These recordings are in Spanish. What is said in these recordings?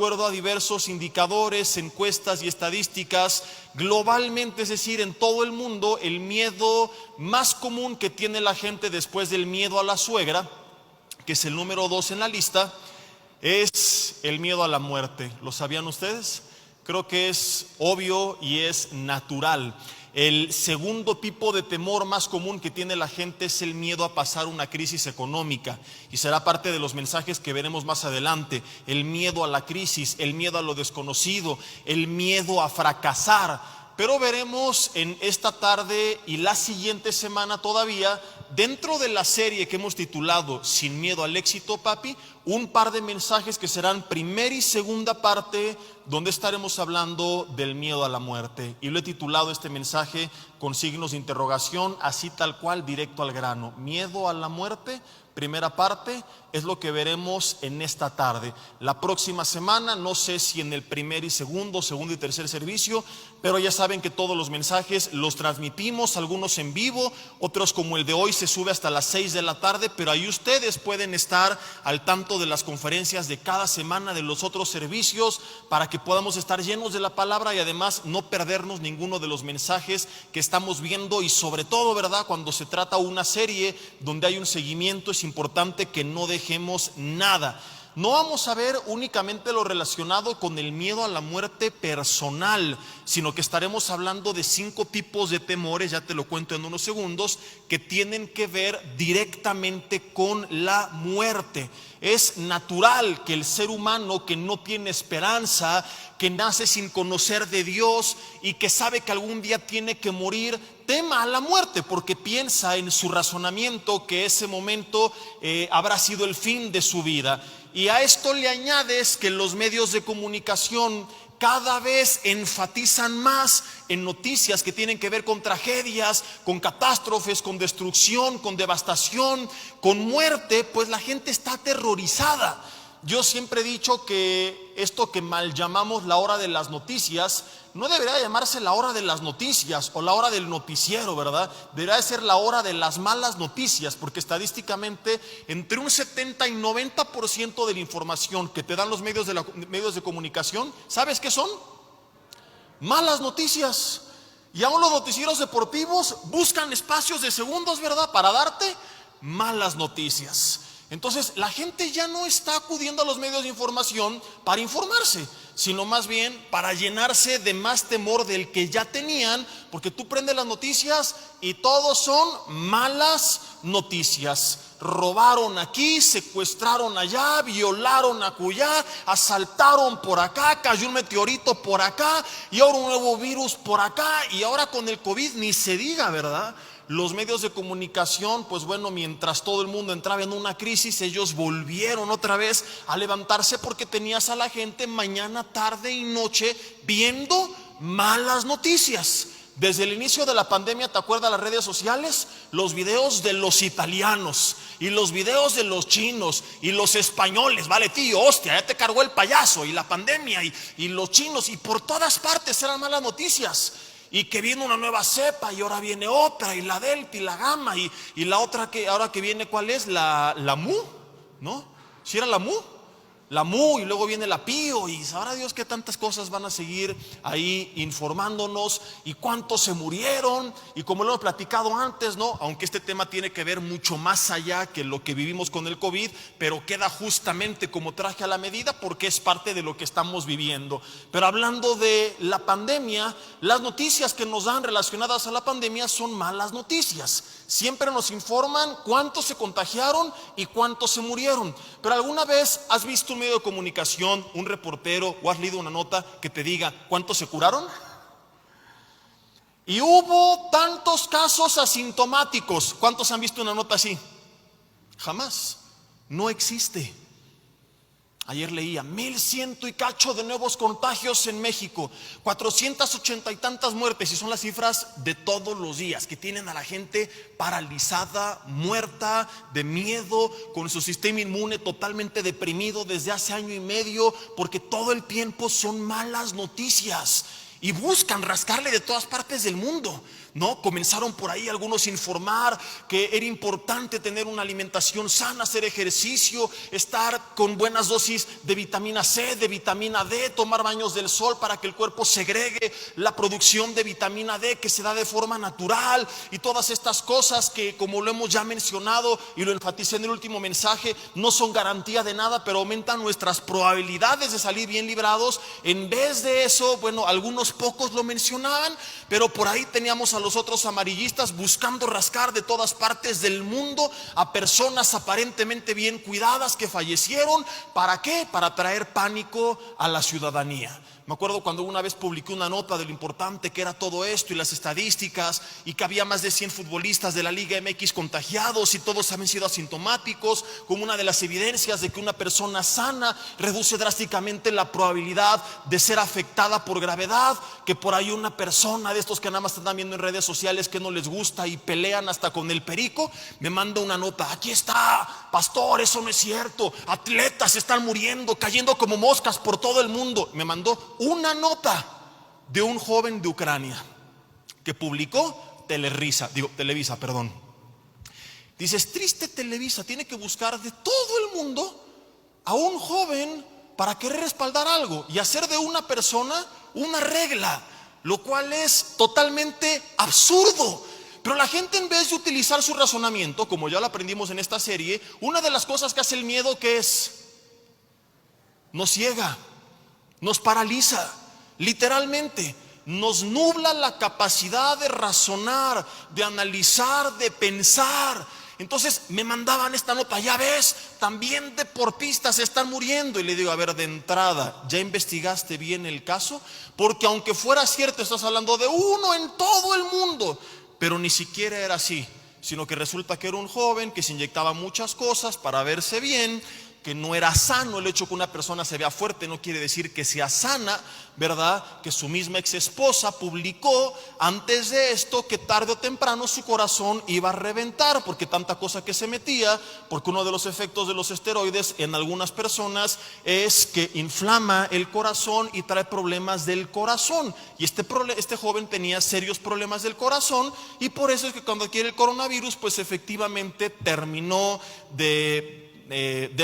acuerdo a diversos indicadores, encuestas y estadísticas, globalmente, es decir, en todo el mundo, el miedo más común que tiene la gente después del miedo a la suegra, que es el número 2 en la lista, es el miedo a la muerte. ¿Lo sabían ustedes? Creo que es obvio y es natural. El segundo tipo de temor más común que tiene la gente es el miedo a pasar una crisis económica, y será parte de los mensajes que veremos más adelante. El miedo a la crisis, el miedo a lo desconocido, el miedo a fracasar. Pero veremos en esta tarde y la siguiente semana todavía, dentro de la serie que hemos titulado Sin miedo al éxito, papi, un par de mensajes que serán primera y segunda parte, donde estaremos hablando del miedo a la muerte. Y lo he titulado este mensaje con signos de interrogación, así tal cual, directo al grano. Miedo a la muerte, primera parte, es lo que veremos en esta tarde. La próxima semana, no sé si en el primer y segundo y tercer servicio, pero ya saben que todos los mensajes los transmitimos, algunos en vivo, otros como el de hoy se sube hasta las 6 de la tarde, pero ahí ustedes pueden estar al tanto de las conferencias de cada semana, de los otros servicios, para que podamos estar llenos de la palabra y además no perdernos ninguno de los mensajes que estamos viendo. Y sobre todo, ¿verdad?, cuando se trata una serie donde hay un seguimiento, es importante que no dejemos nada. No vamos a ver únicamente lo relacionado con el miedo a la muerte personal, sino que estaremos hablando de 5 tipos de temores, ya te lo cuento en unos segundos, que tienen que ver directamente con la muerte. Es natural que el ser humano que no tiene esperanza, que nace sin conocer de Dios y que sabe que algún día tiene que morir, tema a la muerte, porque piensa en su razonamiento que ese momento habrá sido el fin de su vida. Y a esto le añades que los medios de comunicación cada vez enfatizan más en noticias que tienen que ver con tragedias, con catástrofes, con destrucción, con devastación, con muerte, pues la gente está aterrorizada. Yo siempre he dicho que esto que mal llamamos la hora de las noticias no debería llamarse la hora de las noticias o la hora del noticiero, ¿verdad? Debería de ser la hora de las malas noticias, porque estadísticamente entre un 70 y 90% de la información que te dan los medios de comunicación, ¿sabes qué son? Malas noticias. Y aún los noticieros deportivos buscan espacios de segundos, ¿verdad?, para darte malas noticias. Entonces la gente ya no está acudiendo a los medios de información para informarse, sino más bien para llenarse de más temor del que ya tenían, porque tú prendes las noticias y todos son malas noticias. Robaron aquí, secuestraron allá, violaron acullá, asaltaron por acá, cayó un meteorito por acá y ahora un nuevo virus por acá, y ahora con el COVID ni se diga, ¿verdad? Los medios de comunicación, pues bueno, mientras todo el mundo entraba en una crisis, ellos volvieron otra vez a levantarse, porque tenías a la gente mañana, tarde y noche viendo malas noticias. Desde el inicio de la pandemia, ¿te acuerdas las redes sociales? Los videos de los italianos y los videos de los chinos y los españoles, vale tío, hostia, ya te cargó el payaso, y la pandemia y los chinos, y por todas partes eran malas noticias. Y que viene una nueva cepa, y ahora viene otra, y la delta y la gamma, y la otra que ahora que viene, ¿cuál es? La mu, ¿no? ¿Si era la mu? La mu, y luego viene la pío, y sabrá Dios qué tantas cosas van a seguir ahí informándonos, y cuántos se murieron, y como lo hemos platicado antes, ¿no? Aunque este tema tiene que ver mucho más allá que lo que vivimos con el COVID, pero queda justamente como traje a la medida, porque es parte de lo que estamos viviendo. Pero hablando de la pandemia, las noticias que nos dan relacionadas a la pandemia son malas noticias. Siempre nos informan cuántos se contagiaron y cuántos se murieron. Pero ¿alguna vez has visto un medio de comunicación, un reportero, o has leído una nota que te diga cuántos se curaron? Y hubo tantos casos asintomáticos. ¿Cuántos han visto una nota así? Jamás. No existe. Ayer leía 1,100 y cacho de nuevos contagios en México, 480 y tantas muertes, y son las cifras de todos los días que tienen a la gente paralizada, muerta, de miedo, con su sistema inmune totalmente deprimido desde hace año y medio, porque todo el tiempo son malas noticias y buscan rascarle de todas partes del mundo. ¿no? Comenzaron por ahí algunos a informar que era importante tener una alimentación sana, hacer ejercicio, estar con buenas dosis de vitamina C, de vitamina D, tomar baños del sol para que el cuerpo segregue la producción de vitamina D que se da de forma natural, y todas estas cosas que, como lo hemos ya mencionado y lo enfaticé en el último mensaje, no son garantía de nada, pero aumentan nuestras probabilidades de salir bien librados. En vez de eso, bueno, algunos pocos lo mencionaban, pero por ahí teníamos a los otros amarillistas buscando rascar de todas partes del mundo a personas aparentemente bien cuidadas que fallecieron. ¿Para qué? Para traer pánico a la ciudadanía. Me acuerdo cuando una vez publiqué una nota de lo importante que era todo esto y las estadísticas, y que había más de 100 futbolistas de la Liga MX contagiados y todos habían sido asintomáticos, como una de las evidencias de que una persona sana reduce drásticamente la probabilidad de ser afectada por gravedad. Que por ahí una persona de estos que nada más están viendo en redes sociales que no les gusta y pelean hasta con el perico, me manda una nota: aquí está, pastor, eso no es cierto, atletas están muriendo, cayendo como moscas por todo el mundo. Me mandó una nota de un joven de Ucrania que publicó Televisa. Dice: es triste, Televisa tiene que buscar de todo el mundo a un joven para querer respaldar algo y hacer de una persona una regla, lo cual es totalmente absurdo. Pero la gente, en vez de utilizar su razonamiento, como ya lo aprendimos en esta serie, una de las cosas que hace el miedo, ¿qué es? Nos ciega, nos paraliza, literalmente nos nubla la capacidad de razonar, de analizar, de pensar. Entonces me mandaban esta nota: ya ves, también deportistas están muriendo. Y le digo: a ver, de entrada, ¿ya investigaste bien el caso? Porque aunque fuera cierto, estás hablando de uno en todo el mundo. Pero ni siquiera era así, sino que resulta que era un joven que se inyectaba muchas cosas para verse bien, que no era sano. El hecho que una persona se vea fuerte no quiere decir que sea sana, ¿verdad? Que su misma ex esposa publicó antes de esto que tarde o temprano su corazón iba a reventar, porque tanta cosa que se metía, porque uno de los efectos de los esteroides en algunas personas es que inflama el corazón y trae problemas del corazón. Y este joven tenía serios problemas del corazón, y por eso es que cuando adquiere el coronavirus, pues efectivamente terminó de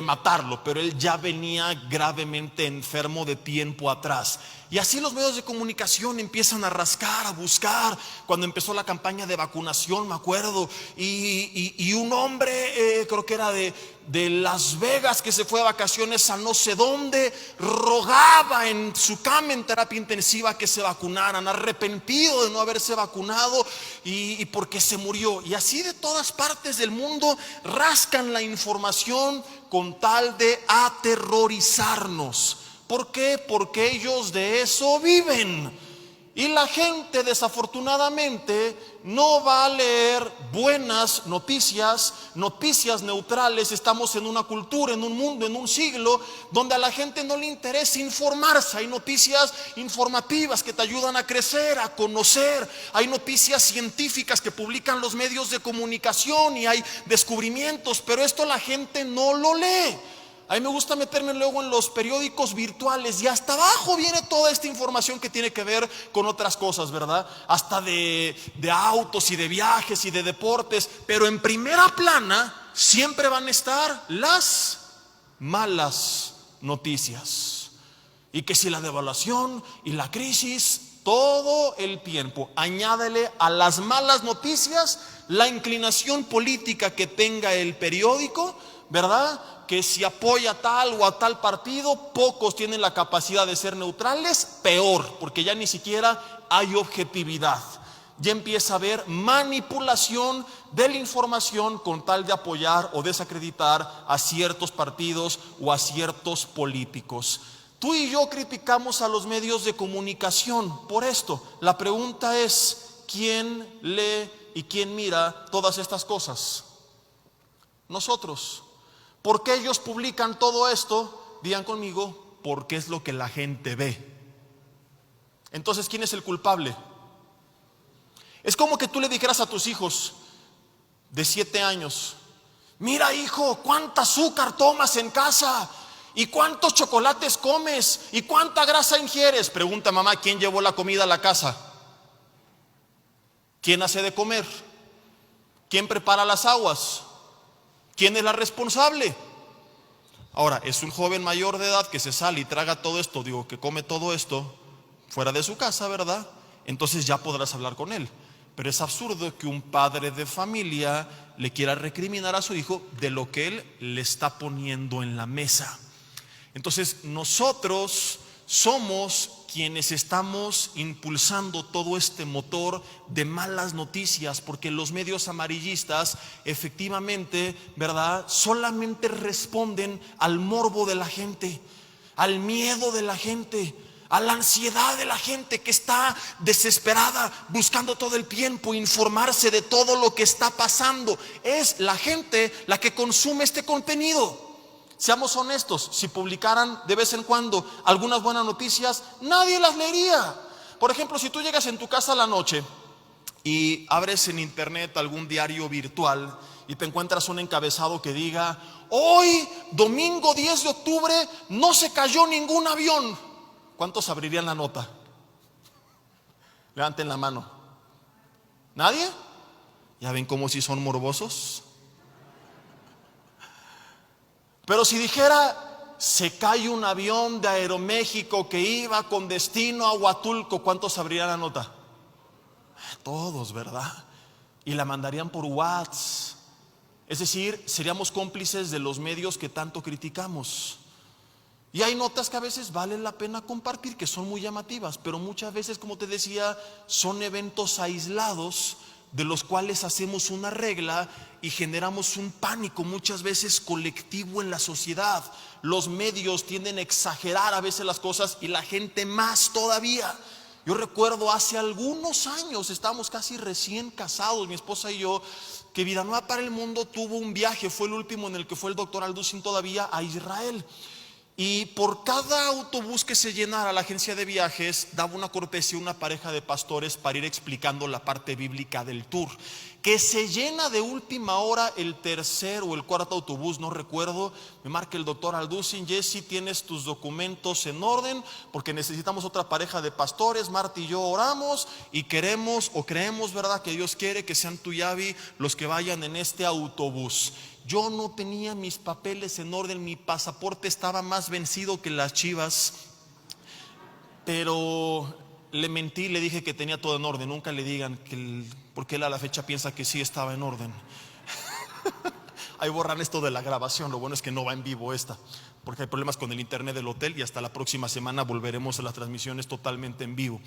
matarlo, pero él ya venía gravemente enfermo de tiempo atrás. Y así los medios de comunicación empiezan a rascar, a buscar. Cuando empezó la campaña de vacunación, me acuerdo, y un hombre, creo que era de Las Vegas, que se fue de vacaciones a no sé dónde, rogaba en su cama en terapia intensiva que se vacunaran, arrepentido de no haberse vacunado y porque se murió. Y así de todas partes del mundo rascan la información con tal de aterrorizarnos. ¿Por qué? Porque ellos de eso viven. Y la gente, desafortunadamente, no va a leer buenas noticias, noticias neutrales. Estamos en una cultura, en un mundo, en un siglo donde a la gente no le interesa informarse. Hay noticias informativas que te ayudan a crecer, a conocer. Hay noticias científicas que publican los medios de comunicación y hay descubrimientos, pero esto la gente no lo lee. A mí me gusta meterme luego en los periódicos virtuales y hasta abajo viene toda esta información que tiene que ver con otras cosas, ¿verdad? Hasta de autos y de viajes y de deportes. Pero en primera plana siempre van a estar las malas noticias. Y que si la devaluación y la crisis, todo el tiempo. Añádele a las malas noticias la inclinación política que tenga el periódico, ¿verdad? Que si apoya a tal o a tal partido, pocos tienen la capacidad de ser neutrales. Peor, porque ya ni siquiera hay objetividad. Ya empieza a haber manipulación de la información con tal de apoyar o desacreditar a ciertos partidos o a ciertos políticos. Tú y yo criticamos a los medios de comunicación por esto. La pregunta es: ¿quién lee y quién mira todas estas cosas? Nosotros. ¿Por qué ellos publican todo esto? Digan conmigo: porque es lo que la gente ve. Entonces, ¿quién es el culpable? Es como que tú le dijeras a tus hijos de 7 años: mira, hijo, cuánta azúcar tomas en casa, y cuántos chocolates comes, y cuánta grasa ingieres. Pregunta: mamá, ¿quién llevó la comida a la casa? ¿Quién hace de comer? ¿Quién prepara las aguas? ¿Quién es la responsable? Ahora, es un joven mayor de edad que se sale y traga todo esto, que come todo esto fuera de su casa, ¿verdad? Entonces ya podrás hablar con él. Pero es absurdo que un padre de familia le quiera recriminar a su hijo de lo que él le está poniendo en la mesa. Entonces nosotros somos quienes estamos impulsando todo este motor de malas noticias, porque los medios amarillistas efectivamente, ¿verdad?, solamente responden al morbo de la gente, al miedo de la gente, a la ansiedad de la gente que está desesperada, buscando todo el tiempo informarse de todo lo que está pasando. Es la gente la que consume este contenido. Seamos honestos, si publicaran de vez en cuando algunas buenas noticias, nadie las leería. Por ejemplo, si tú llegas en tu casa a la noche y abres en internet algún diario virtual y te encuentras un encabezado que diga: hoy, domingo 10 de octubre, no se cayó ningún avión. ¿Cuántos abrirían la nota? Levanten la mano. ¿Nadie? ¿Ya ven cómo si son morbosos? Pero si dijera: se cae un avión de Aeroméxico que iba con destino a Huatulco, ¿cuántos abrirían la nota? Todos, ¿verdad? Y la mandarían por WhatsApp. Es decir, seríamos cómplices de los medios que tanto criticamos. Y hay notas que a veces valen la pena compartir, que son muy llamativas, pero muchas veces, como te decía, son eventos aislados de los cuales hacemos una regla y generamos un pánico muchas veces colectivo en la sociedad. Los medios tienden a exagerar a veces las cosas y la gente más todavía. Yo recuerdo hace algunos años, estábamos casi recién casados, mi esposa y yo, que Vida Nueva para el Mundo tuvo un viaje, fue el último en el que fue el doctor Alducin todavía, a Israel. Y por cada autobús que se llenara, la agencia de viajes daba una cortesía a una pareja de pastores para ir explicando la parte bíblica del tour. Que se llena de última hora el tercer o el cuarto autobús, no recuerdo. Me marca el doctor Alducin: Jesse, tienes tus documentos en orden, porque necesitamos otra pareja de pastores. Marta y yo oramos y queremos o creemos, ¿verdad?, que Dios quiere que sean tú y Abby los que vayan en este autobús. Yo no tenía mis papeles en orden, mi pasaporte estaba más vencido que las chivas, pero le mentí, le dije que tenía todo en orden. Nunca le digan porque él a la fecha piensa que sí estaba en orden. Ahí borran esto de la grabación, lo bueno es que no va en vivo esta, porque hay problemas con el internet del hotel y hasta la próxima semana volveremos a las transmisiones totalmente en vivo.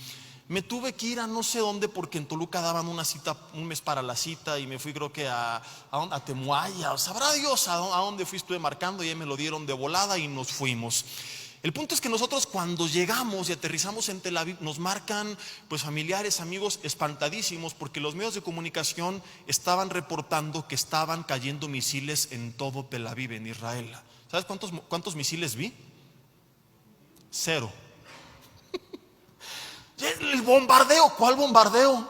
Me tuve que ir a no sé dónde porque en Toluca daban una cita, un mes para la cita, y me fui creo que a Temuaya, o sabrá Dios a dónde fui, estuve marcando y ahí me lo dieron de volada y nos fuimos. El punto es que nosotros cuando llegamos y aterrizamos en Tel Aviv nos marcan pues familiares, amigos espantadísimos porque los medios de comunicación estaban reportando que estaban cayendo misiles en todo Tel Aviv, en Israel. ¿Sabes cuántos misiles vi? 0. El bombardeo, ¿cuál bombardeo?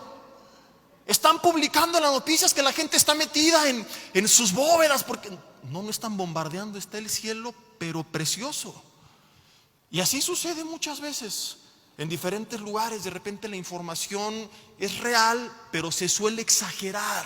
Están publicando en las noticias que la gente está metida en sus bóvedas porque no están bombardeando, está el cielo pero precioso. Y así sucede muchas veces en diferentes lugares. De repente la información es real, pero se suele exagerar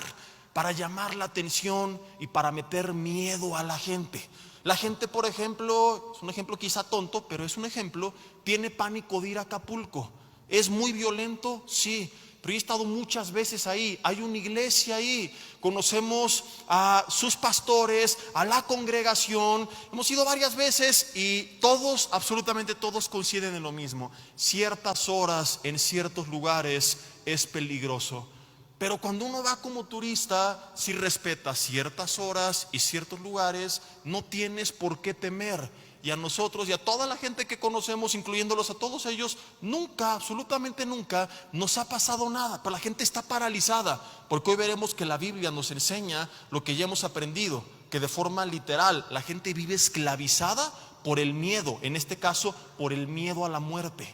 para llamar la atención y para meter miedo a la gente. La gente, por ejemplo, es un ejemplo quizá tonto, pero es un ejemplo, tiene pánico de ir a Acapulco. ¿Es muy violento? Sí, pero yo he estado muchas veces ahí. Hay una iglesia ahí, conocemos a sus pastores, a la congregación, hemos ido varias veces y todos, absolutamente todos coinciden en lo mismo: ciertas horas en ciertos lugares es peligroso. Pero cuando uno va como turista, si respeta ciertas horas y ciertos lugares, no tienes por qué temer. Y a nosotros y a toda la gente que conocemos, incluyéndolos a todos ellos, nunca, absolutamente nunca nos ha pasado nada. Pero la gente está paralizada, porque hoy veremos que la Biblia nos enseña lo que ya hemos aprendido, que de forma literal la gente vive esclavizada por el miedo, en este caso por el miedo a la muerte.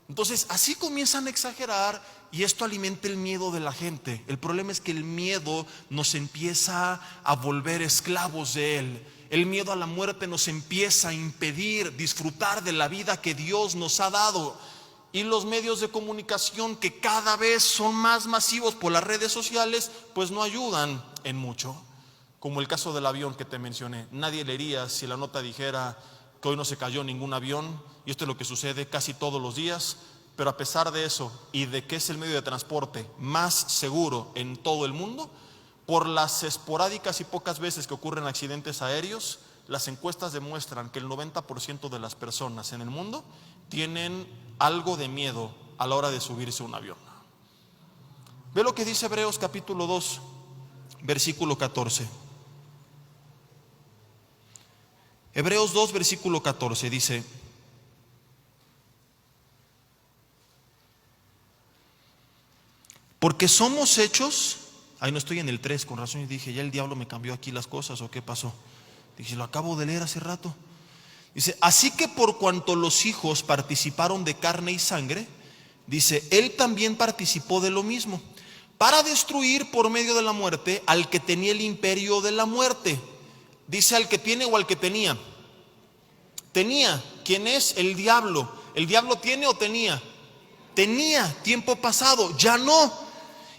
Entonces así comienzan a exagerar y esto alimenta el miedo de la gente. El problema es que el miedo nos empieza a volver esclavos de él. El miedo a la muerte nos empieza a impedir disfrutar de la vida que Dios nos ha dado. Y los medios de comunicación, que cada vez son más masivos por las redes sociales, pues no ayudan en mucho. Como el caso del avión que te mencioné. Nadie leería si la nota dijera que hoy no se cayó ningún avión, y esto es lo que sucede casi todos los días. Pero a pesar de eso, y de que es el medio de transporte más seguro en todo el mundo, por las esporádicas y pocas veces que ocurren accidentes aéreos, las encuestas demuestran que el 90% de las personas en el mundo tienen algo de miedo a la hora de subirse a un avión. Ve lo que dice Hebreos capítulo 2, versículo 14. Hebreos 2, versículo 14 dice: porque somos hechos, ahí no estoy en el 3, con razón, y dije, ya el diablo me cambió aquí las cosas, ¿o qué pasó? Dije, lo acabo de leer hace rato. Dice, así que por cuanto los hijos participaron de carne y sangre, dice, él también participó de lo mismo, para destruir por medio de la muerte al que tenía el imperio de la muerte. Dice, al que tiene o al que tenía. Tenía. ¿Quién es? El diablo. ¿El diablo tiene o tenía? Tenía, tiempo pasado, ya no.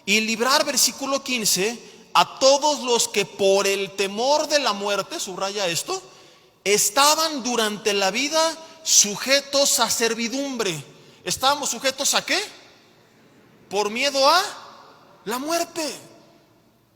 Y librar, versículo 15, a todos los que por el temor de la muerte, subraya esto, estaban durante la vida sujetos a servidumbre. ¿Estábamos sujetos a qué? Por miedo a la muerte.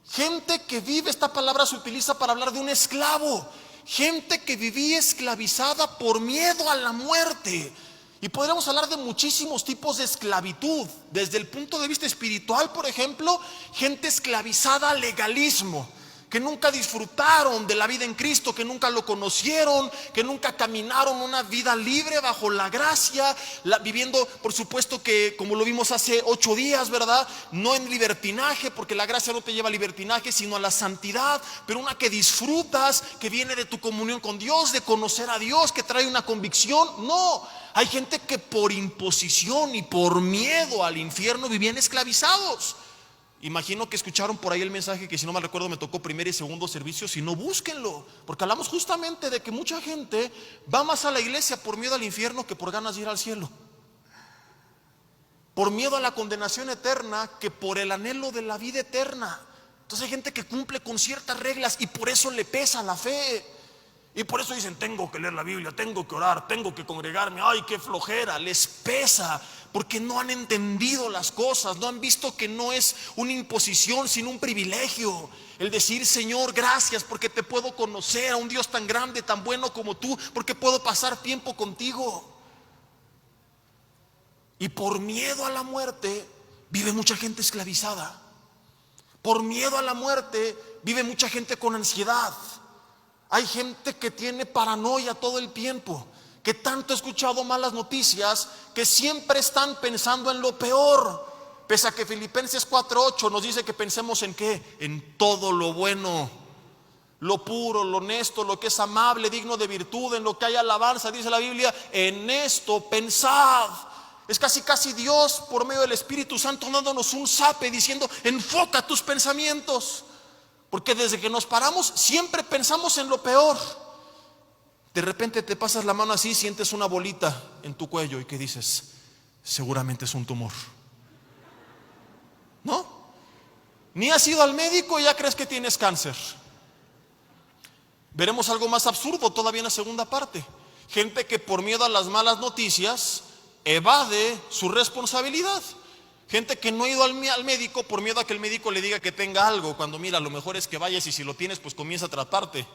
Gente que vive, esta palabra se utiliza para hablar de un esclavo. Gente que vivía esclavizada por miedo a la muerte. Y podríamos hablar de muchísimos tipos de esclavitud. Desde el punto de vista espiritual, por ejemplo, gente esclavizada al legalismo, que nunca disfrutaron de la vida en Cristo, que nunca lo conocieron, que nunca caminaron una vida libre bajo la gracia, viviendo, por supuesto que como lo vimos hace 8 días, ¿verdad? No en libertinaje, porque la gracia no te lleva a libertinaje, sino a la santidad, pero una que disfrutas, que viene de tu comunión con Dios, de conocer a Dios, que trae una convicción. No, hay gente que por imposición y por miedo al infierno vivían esclavizados. Imagino que escucharon por ahí el mensaje que, si no mal recuerdo, me tocó primer y segundo servicio. Si no, búsquenlo, porque hablamos justamente de que mucha gente va más a la iglesia por miedo al infierno que por ganas de ir al cielo, por miedo a la condenación eterna que por el anhelo de la vida eterna. Entonces hay gente que cumple con ciertas reglas y por eso le pesa la fe. Y por eso dicen, tengo que leer la Biblia, tengo que orar, tengo que congregarme. Ay, qué flojera, les pesa, porque no han entendido las cosas, no han visto que no es una imposición, sino un privilegio. El decir, Señor, gracias porque te puedo conocer, a un Dios tan grande, tan bueno como tú, porque puedo pasar tiempo contigo. Y por miedo a la muerte vive mucha gente esclavizada. Por miedo a la muerte vive mucha gente con ansiedad. Hay gente que tiene paranoia todo el tiempo, que tanto ha escuchado malas noticias, que siempre están pensando en lo peor. Pese a que Filipenses 4:8 nos dice que pensemos en ¿qué? En todo lo bueno, lo puro, lo honesto, lo que es amable, digno de virtud, en lo que hay alabanza, dice la Biblia, en esto pensad. Es casi Dios por medio del Espíritu Santo dándonos un zape diciendo, enfoca tus pensamientos. Porque desde que nos paramos siempre pensamos en lo peor. De repente te pasas la mano así, sientes una bolita en tu cuello y ¿qué dices? Seguramente es un tumor. ¿No? Ni has ido al médico y ya crees que tienes cáncer. Veremos algo más absurdo todavía en la segunda parte. Gente que por miedo a las malas noticias evade su responsabilidad. Gente que no ha ido al médico por miedo a que el médico le diga que tenga algo, cuando mira, lo mejor es que vayas y si lo tienes, pues comienza a tratarte.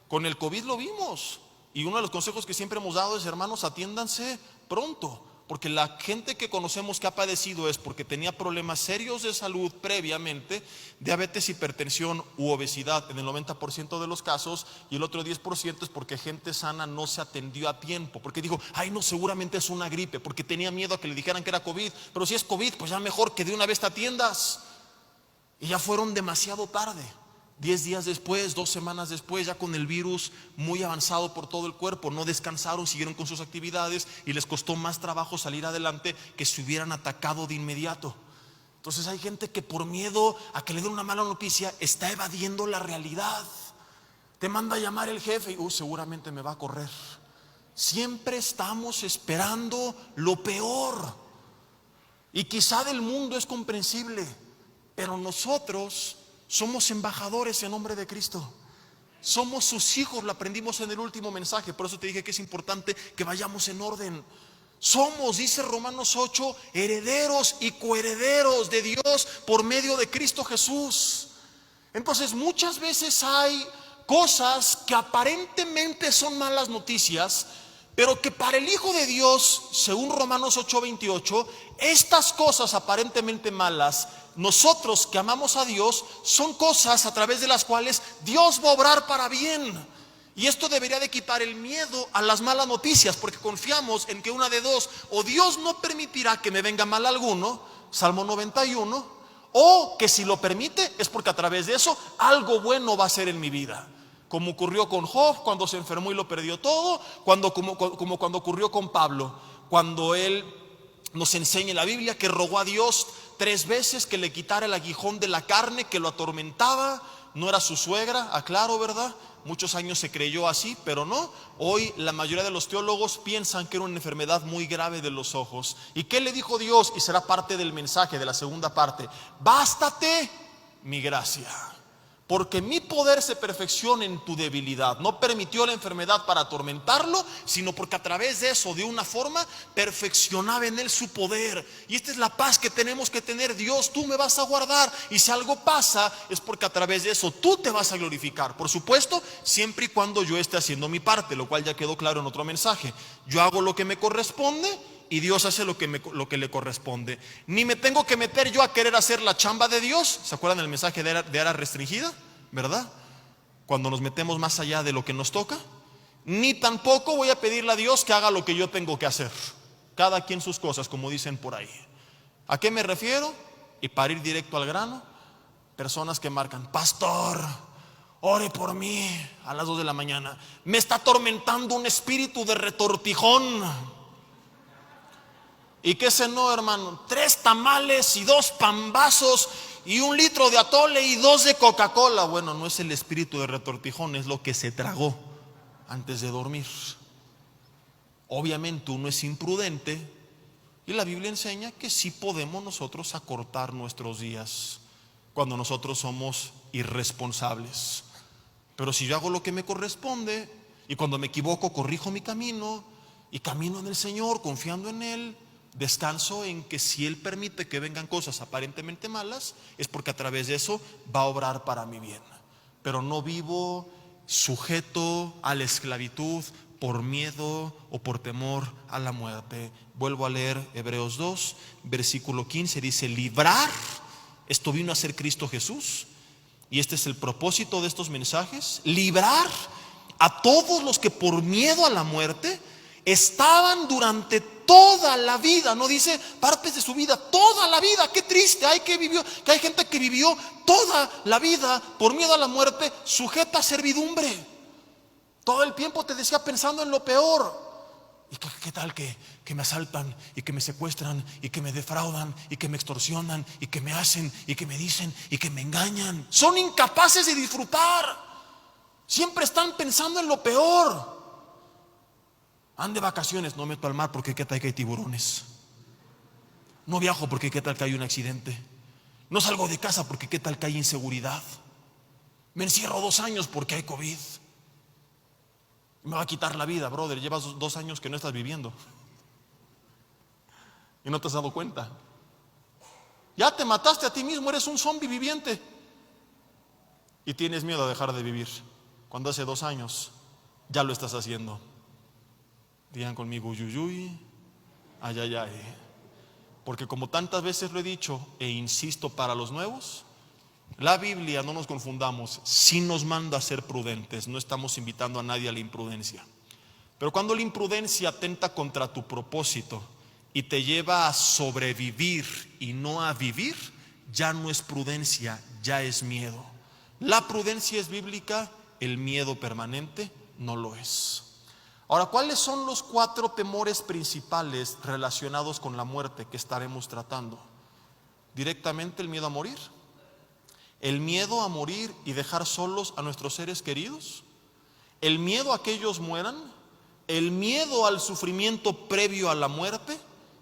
Con el COVID lo vimos. Y uno de los consejos que siempre hemos dado es, hermanos, atiéndanse pronto. Porque la gente que conocemos que ha padecido es porque tenía problemas serios de salud previamente, diabetes, hipertensión u obesidad en el 90% de los casos, y el otro 10% es porque gente sana no se atendió a tiempo, porque dijo, ay no, seguramente es una gripe, porque tenía miedo a que le dijeran que era COVID, pero si es COVID, pues ya mejor que de una vez te atiendas. Y ya fueron demasiado tarde. 10 días después, 2 semanas después, ya con el virus muy avanzado por todo el cuerpo, no descansaron, siguieron con sus actividades y les costó más trabajo salir adelante que si hubieran atacado de inmediato. Entonces hay gente que por miedo a que le den una mala noticia está evadiendo la realidad. Te manda a llamar el jefe y seguramente me va a correr. Siempre estamos esperando lo peor. Y quizá del mundo es comprensible, pero nosotros somos embajadores en nombre de Cristo. Somos sus hijos, lo aprendimos en el último mensaje. Por eso te dije que es importante que vayamos en orden. Somos, dice Romanos 8, herederos y coherederos de Dios por medio de Cristo Jesús. Entonces muchas veces hay cosas que aparentemente son malas noticias, pero que para el Hijo de Dios, según Romanos 8:28, estas cosas aparentemente malas, nosotros que amamos a Dios, son cosas a través de las cuales Dios va a obrar para bien. Y esto debería de quitar el miedo a las malas noticias, porque confiamos en que una de dos: o Dios no permitirá que me venga mal alguno, Salmo 91, o que si lo permite es porque a través de eso algo bueno va a ser en mi vida. Como ocurrió con Job cuando se enfermó y lo perdió todo, como cuando ocurrió con Pablo, cuando él nos enseña en la Biblia que rogó a Dios 3 veces que le quitara el aguijón de la carne que lo atormentaba. No era su suegra, aclaro, ¿verdad? Muchos años se creyó así, pero no. Hoy la mayoría de los teólogos piensan que era una enfermedad muy grave de los ojos. ¿Y qué le dijo Dios? Y será parte del mensaje de la segunda parte: bástate mi gracia, porque mi poder se perfecciona en tu debilidad. No permitió la enfermedad para atormentarlo, sino porque a través de eso, de una forma, perfeccionaba en él su poder. Y esta es la paz que tenemos que tener. Dios, tú me vas a guardar, y si algo pasa es porque a través de eso tú te vas a glorificar. Por supuesto, siempre y cuando yo esté haciendo mi parte, lo cual ya quedó claro en otro mensaje. Yo hago lo que me corresponde y Dios hace lo que le corresponde. Ni me tengo que meter yo a querer hacer la chamba de Dios. ¿Se acuerdan del mensaje de área restringida? ¿Verdad? Cuando nos metemos más allá de lo que nos toca. Ni tampoco voy a pedirle a Dios que haga lo que yo tengo que hacer. Cada quien sus cosas, como dicen por ahí. ¿A qué me refiero? Y para ir directo al grano, personas que marcan: pastor, ore por mí, a las 2 de la mañana. Me está atormentando un espíritu de retortijón. ¿Y qué cenó, hermano? 3 tamales y 2 pambazos y 1 litro de atole y 2 de Coca-Cola. Bueno, no es el espíritu de retortijón, es lo que se tragó antes de dormir. Obviamente uno es imprudente, y la Biblia enseña que sí podemos nosotros acortar nuestros días cuando nosotros somos irresponsables. Pero si yo hago lo que me corresponde, y cuando me equivoco corrijo mi camino y camino en el Señor confiando en Él, descanso en que si Él permite que vengan cosas aparentemente malas, es porque a través de eso va a obrar para mi bien. Pero no vivo sujeto a la esclavitud por miedo o por temor a la muerte. Vuelvo a leer Hebreos 2, versículo 15, dice: librar. Esto vino a ser Cristo Jesús, y este es el propósito de estos mensajes: librar a todos los que por miedo a la muerte estaban durante toda la vida. No dice partes de su vida, toda la vida. Qué triste, que hay gente que vivió toda la vida por miedo a la muerte, sujeta a servidumbre. Todo el tiempo te decía pensando en lo peor. ¿Y qué tal que me asaltan y que me secuestran y que me defraudan y que me extorsionan y que me hacen y que me dicen y que me engañan? Son incapaces de disfrutar. Siempre están pensando en lo peor. Ando de vacaciones, no meto al mar porque qué tal que hay tiburones. No viajo porque qué tal que hay un accidente. No salgo de casa porque qué tal que hay inseguridad. Me encierro 2 años porque hay COVID. Me va a quitar la vida, brother. Llevas 2 años que no estás viviendo y no te has dado cuenta. Ya te mataste a ti mismo, eres un zombie viviente y tienes miedo a dejar de vivir cuando hace 2 años ya lo estás haciendo. Digan conmigo: uyuyuy, ay, ay, ay. Porque como tantas veces lo he dicho e insisto para los nuevos, la Biblia, no nos confundamos, sí nos manda a ser prudentes. No estamos invitando a nadie a la imprudencia. Pero cuando la imprudencia atenta contra tu propósito y te lleva a sobrevivir y no a vivir, ya no es prudencia, ya es miedo. La prudencia es bíblica, el miedo permanente no lo es. Ahora, ¿cuáles son los 4 temores principales relacionados con la muerte que estaremos tratando? Directamente el miedo a morir, el miedo a morir y dejar solos a nuestros seres queridos, el miedo a que ellos mueran, el miedo al sufrimiento previo a la muerte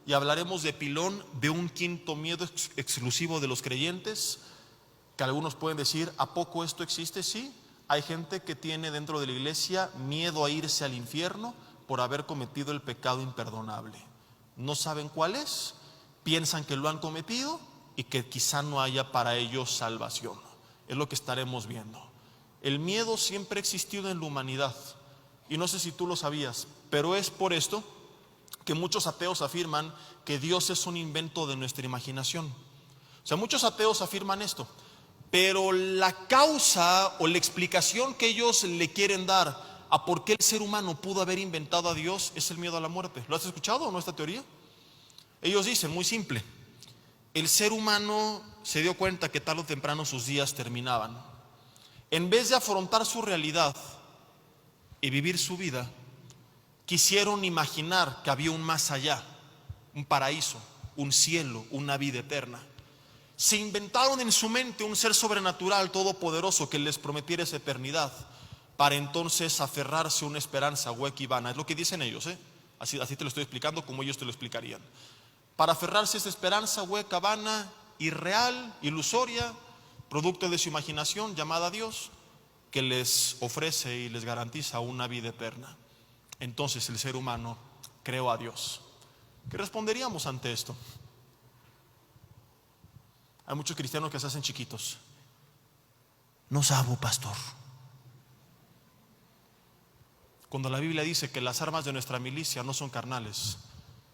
y hablaremos de pilón de un quinto miedo exclusivo de los creyentes, que algunos pueden decir, ¿a poco esto existe? Sí, hay gente que tiene dentro de la iglesia miedo a irse al infierno por haber cometido el pecado imperdonable. No saben cuál es, piensan que lo han cometido y que quizá no haya para ellos salvación. Es lo que estaremos viendo. El miedo siempre ha existido en la humanidad, y no sé si tú lo sabías, pero es por esto que muchos ateos afirman que Dios es un invento de nuestra imaginación. O sea, muchos ateos afirman esto, pero la causa o la explicación que ellos le quieren dar a por qué el ser humano pudo haber inventado a Dios es el miedo a la muerte. ¿Lo has escuchado o no esta teoría? Ellos dicen, muy simple, el ser humano se dio cuenta que tarde o temprano sus días terminaban. En vez de afrontar su realidad y vivir su vida, quisieron imaginar que había un más allá, un paraíso, un cielo, una vida eterna. Se inventaron en su mente un ser sobrenatural, todopoderoso, que les prometiera esa eternidad, para entonces aferrarse a una esperanza hueca y vana. Es lo que dicen ellos, así te lo estoy explicando como ellos te lo explicarían. Para aferrarse a esa esperanza hueca, vana, irreal, ilusoria, producto de su imaginación llamada Dios, que les ofrece y les garantiza una vida eterna. Entonces el ser humano creó a Dios. ¿Qué responderíamos ante esto? Hay muchos cristianos que se hacen chiquitos. No sabo, pastor. Cuando la Biblia dice que las armas de nuestra milicia no son carnales,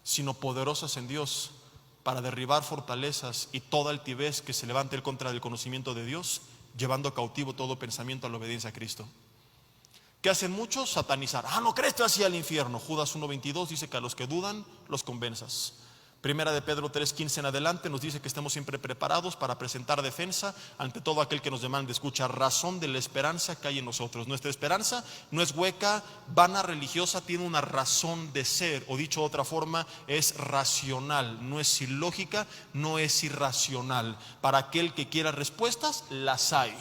sino poderosas en Dios para derribar fortalezas y toda altivez que se levante en contra del conocimiento de Dios, llevando cautivo todo pensamiento a la obediencia a Cristo. ¿Qué hacen muchos? Satanizar. No crees, te vas al infierno. Judas 1:22 dice que a los que dudan los convenzas. Primera de Pedro 3:15 en adelante nos dice que estemos siempre preparados para presentar defensa ante todo aquel que nos demande. Escucha, razón de la esperanza que hay en nosotros. Nuestra esperanza no es hueca, vana, religiosa, tiene una razón de ser, o dicho de otra forma, es racional, no es ilógica, no es irracional. Para aquel que quiera respuestas, las hay.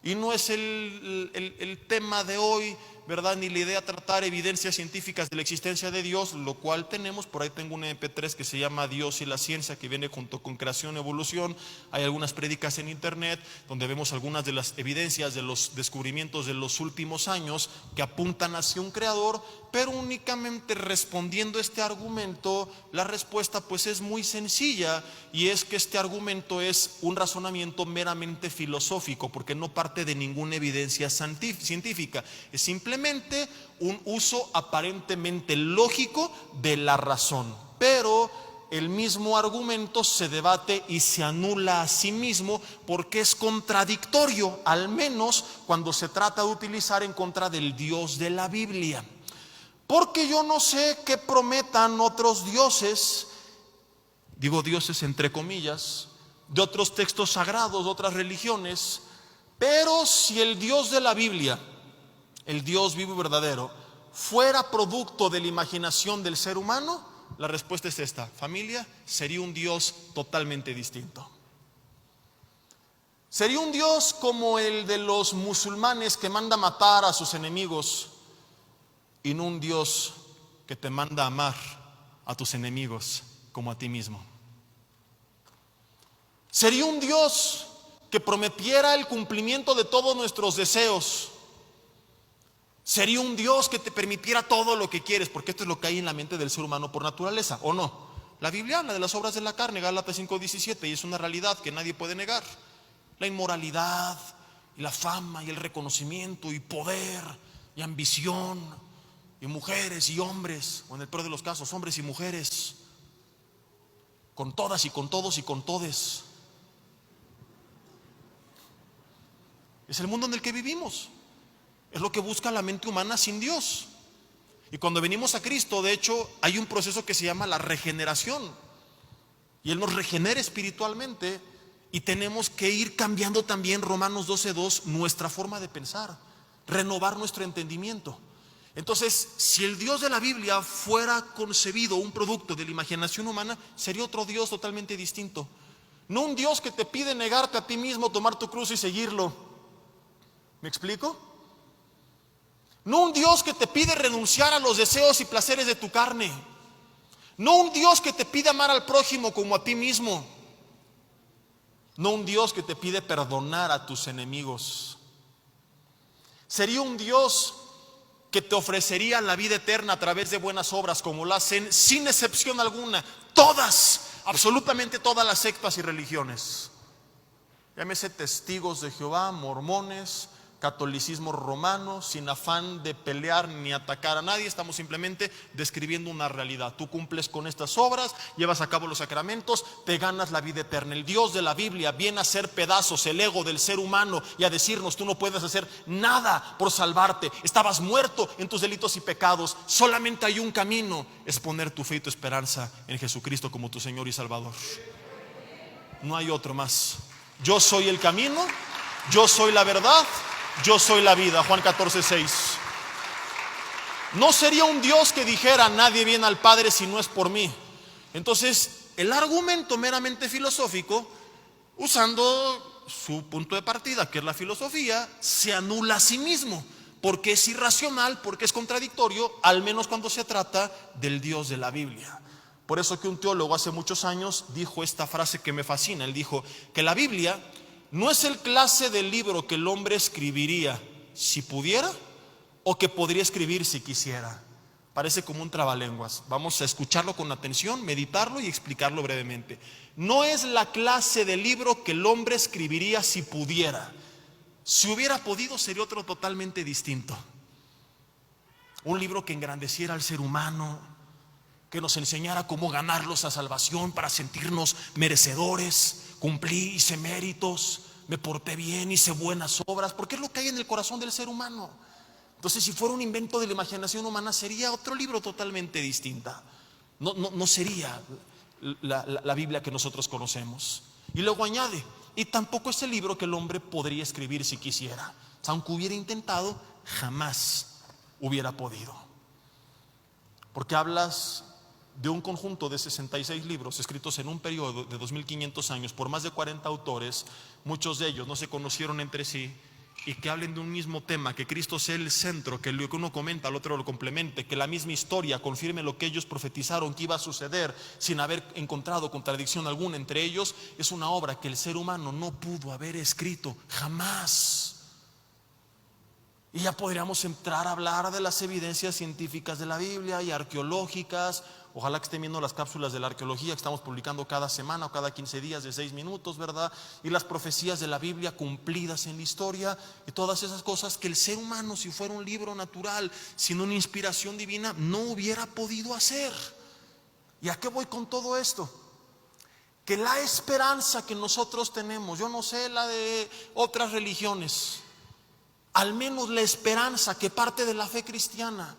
Y no es el tema de hoy, ¿verdad? Ni la idea de tratar evidencias científicas de la existencia de Dios, lo cual tenemos. Por ahí tengo un MP3 que se llama Dios y la ciencia, que viene junto con creación y evolución. Hay algunas prédicas en internet donde vemos algunas de las evidencias de los descubrimientos de los últimos años que apuntan hacia un creador, pero únicamente respondiendo este argumento, la respuesta pues es muy sencilla, y es que este argumento es un razonamiento meramente filosófico, porque no parte de ninguna evidencia científica, es simplemente un uso aparentemente lógico de la razón. Pero el mismo argumento se debate y se anula a sí mismo porque es contradictorio, al menos cuando se trata de utilizar en contra del Dios de la Biblia. Porque yo no sé qué prometan otros dioses, digo dioses entre comillas, de otros textos sagrados, de otras religiones, pero si el Dios de la Biblia, el Dios vivo y verdadero, fuera producto de la imaginación del ser humano, la respuesta es esta, familia, sería un Dios totalmente distinto. Sería un Dios como el de los musulmanes que manda matar a sus enemigos, y no un Dios que te manda a amar a tus enemigos como a ti mismo. Sería un Dios que prometiera el cumplimiento de todos nuestros deseos. Sería un Dios que te permitiera todo lo que quieres, porque esto es lo que hay en la mente del ser humano por naturaleza, ¿o no? La Biblia habla de las obras de la carne, Gálatas 5:17, y es una realidad que nadie puede negar. La inmoralidad, y la fama, y el reconocimiento, y poder, y ambición, y mujeres y hombres, o en el peor de los casos, hombres y mujeres, con todas y con todos y con todes. Es el mundo en el que vivimos. Es lo que busca la mente humana sin Dios. Y cuando venimos a Cristo, de hecho, hay un proceso que se llama la regeneración. Y Él nos regenera espiritualmente, y tenemos que ir cambiando también, Romanos 12:2, nuestra forma de pensar, renovar nuestro entendimiento. Entonces, si el Dios de la Biblia fuera concebido un producto de la imaginación humana, sería otro Dios totalmente distinto. No un Dios que te pide negarte a ti mismo, tomar tu cruz y seguirlo. ¿Me explico? No un Dios que te pide renunciar a los deseos y placeres de tu carne. No un Dios que te pide amar al prójimo como a ti mismo. No un Dios que te pide perdonar a tus enemigos. Sería un Dios que te ofrecería la vida eterna a través de buenas obras, como lo hacen sin excepción alguna todas, absolutamente todas las sectas y religiones. Llámese testigos de Jehová, mormones, catolicismo romano, sin afán de pelear ni atacar a nadie. Estamos simplemente describiendo una realidad. Tú cumples con estas obras, llevas a cabo los sacramentos, te ganas la vida eterna. El Dios de la Biblia viene a hacer pedazos el ego del ser humano y a decirnos: tú no puedes hacer nada por salvarte, estabas muerto en tus delitos y pecados, solamente hay un camino, es poner tu fe y tu esperanza en Jesucristo como tu Señor y Salvador. No hay otro más. Yo soy el camino, yo soy la verdad, yo soy la vida. Juan 14:6. No sería un Dios que dijera: nadie viene al Padre si no es por mí. Entonces, el argumento meramente filosófico, usando su punto de partida, que es la filosofía, se anula a sí mismo, porque es irracional, porque es contradictorio, al menos cuando se trata del Dios de la Biblia. Por eso que un teólogo hace muchos años dijo esta frase que me fascina. Él dijo que la Biblia no es el clase de libro que el hombre escribiría si pudiera, o que podría escribir si quisiera. Parece como un trabalenguas. Vamos a escucharlo con atención, meditarlo y explicarlo brevemente. No es la clase de libro que el hombre escribiría si pudiera. Si hubiera podido, sería otro totalmente distinto. Un libro que engrandeciera al ser humano, que nos enseñara cómo ganarlos a salvación para sentirnos merecedores. Cumplí, hice méritos, me porté bien, hice buenas obras, porque es lo que hay en el corazón del ser humano. Entonces, si fuera un invento de la imaginación humana, sería otro libro totalmente distinta. No sería la Biblia que nosotros conocemos. Y luego añade: y tampoco es el libro que el hombre podría escribir si quisiera. O sea, aunque hubiera intentado, jamás hubiera podido. Porque hablas de un conjunto de 66 libros escritos en un periodo de 2500 años por más de 40 autores, muchos de ellos no se conocieron entre sí, y que hablen de un mismo tema, que Cristo sea el centro, que lo que uno comenta al otro lo complemente, que la misma historia confirme lo que ellos profetizaron que iba a suceder sin haber encontrado contradicción alguna entre ellos. Es una obra que el ser humano no pudo haber escrito jamás. Y ya podríamos entrar a hablar de las evidencias científicas de la Biblia y arqueológicas. Ojalá que estén viendo las cápsulas de la arqueología que estamos publicando cada semana o cada 15 días de 6 minutos, ¿verdad? Y las profecías de la Biblia cumplidas en la historia y todas esas cosas que el ser humano, si fuera un libro natural, sin una inspiración divina, no hubiera podido hacer. ¿Y a qué voy con todo esto? Que la esperanza que nosotros tenemos, yo no sé la de otras religiones, al menos la esperanza que parte de la fe cristiana,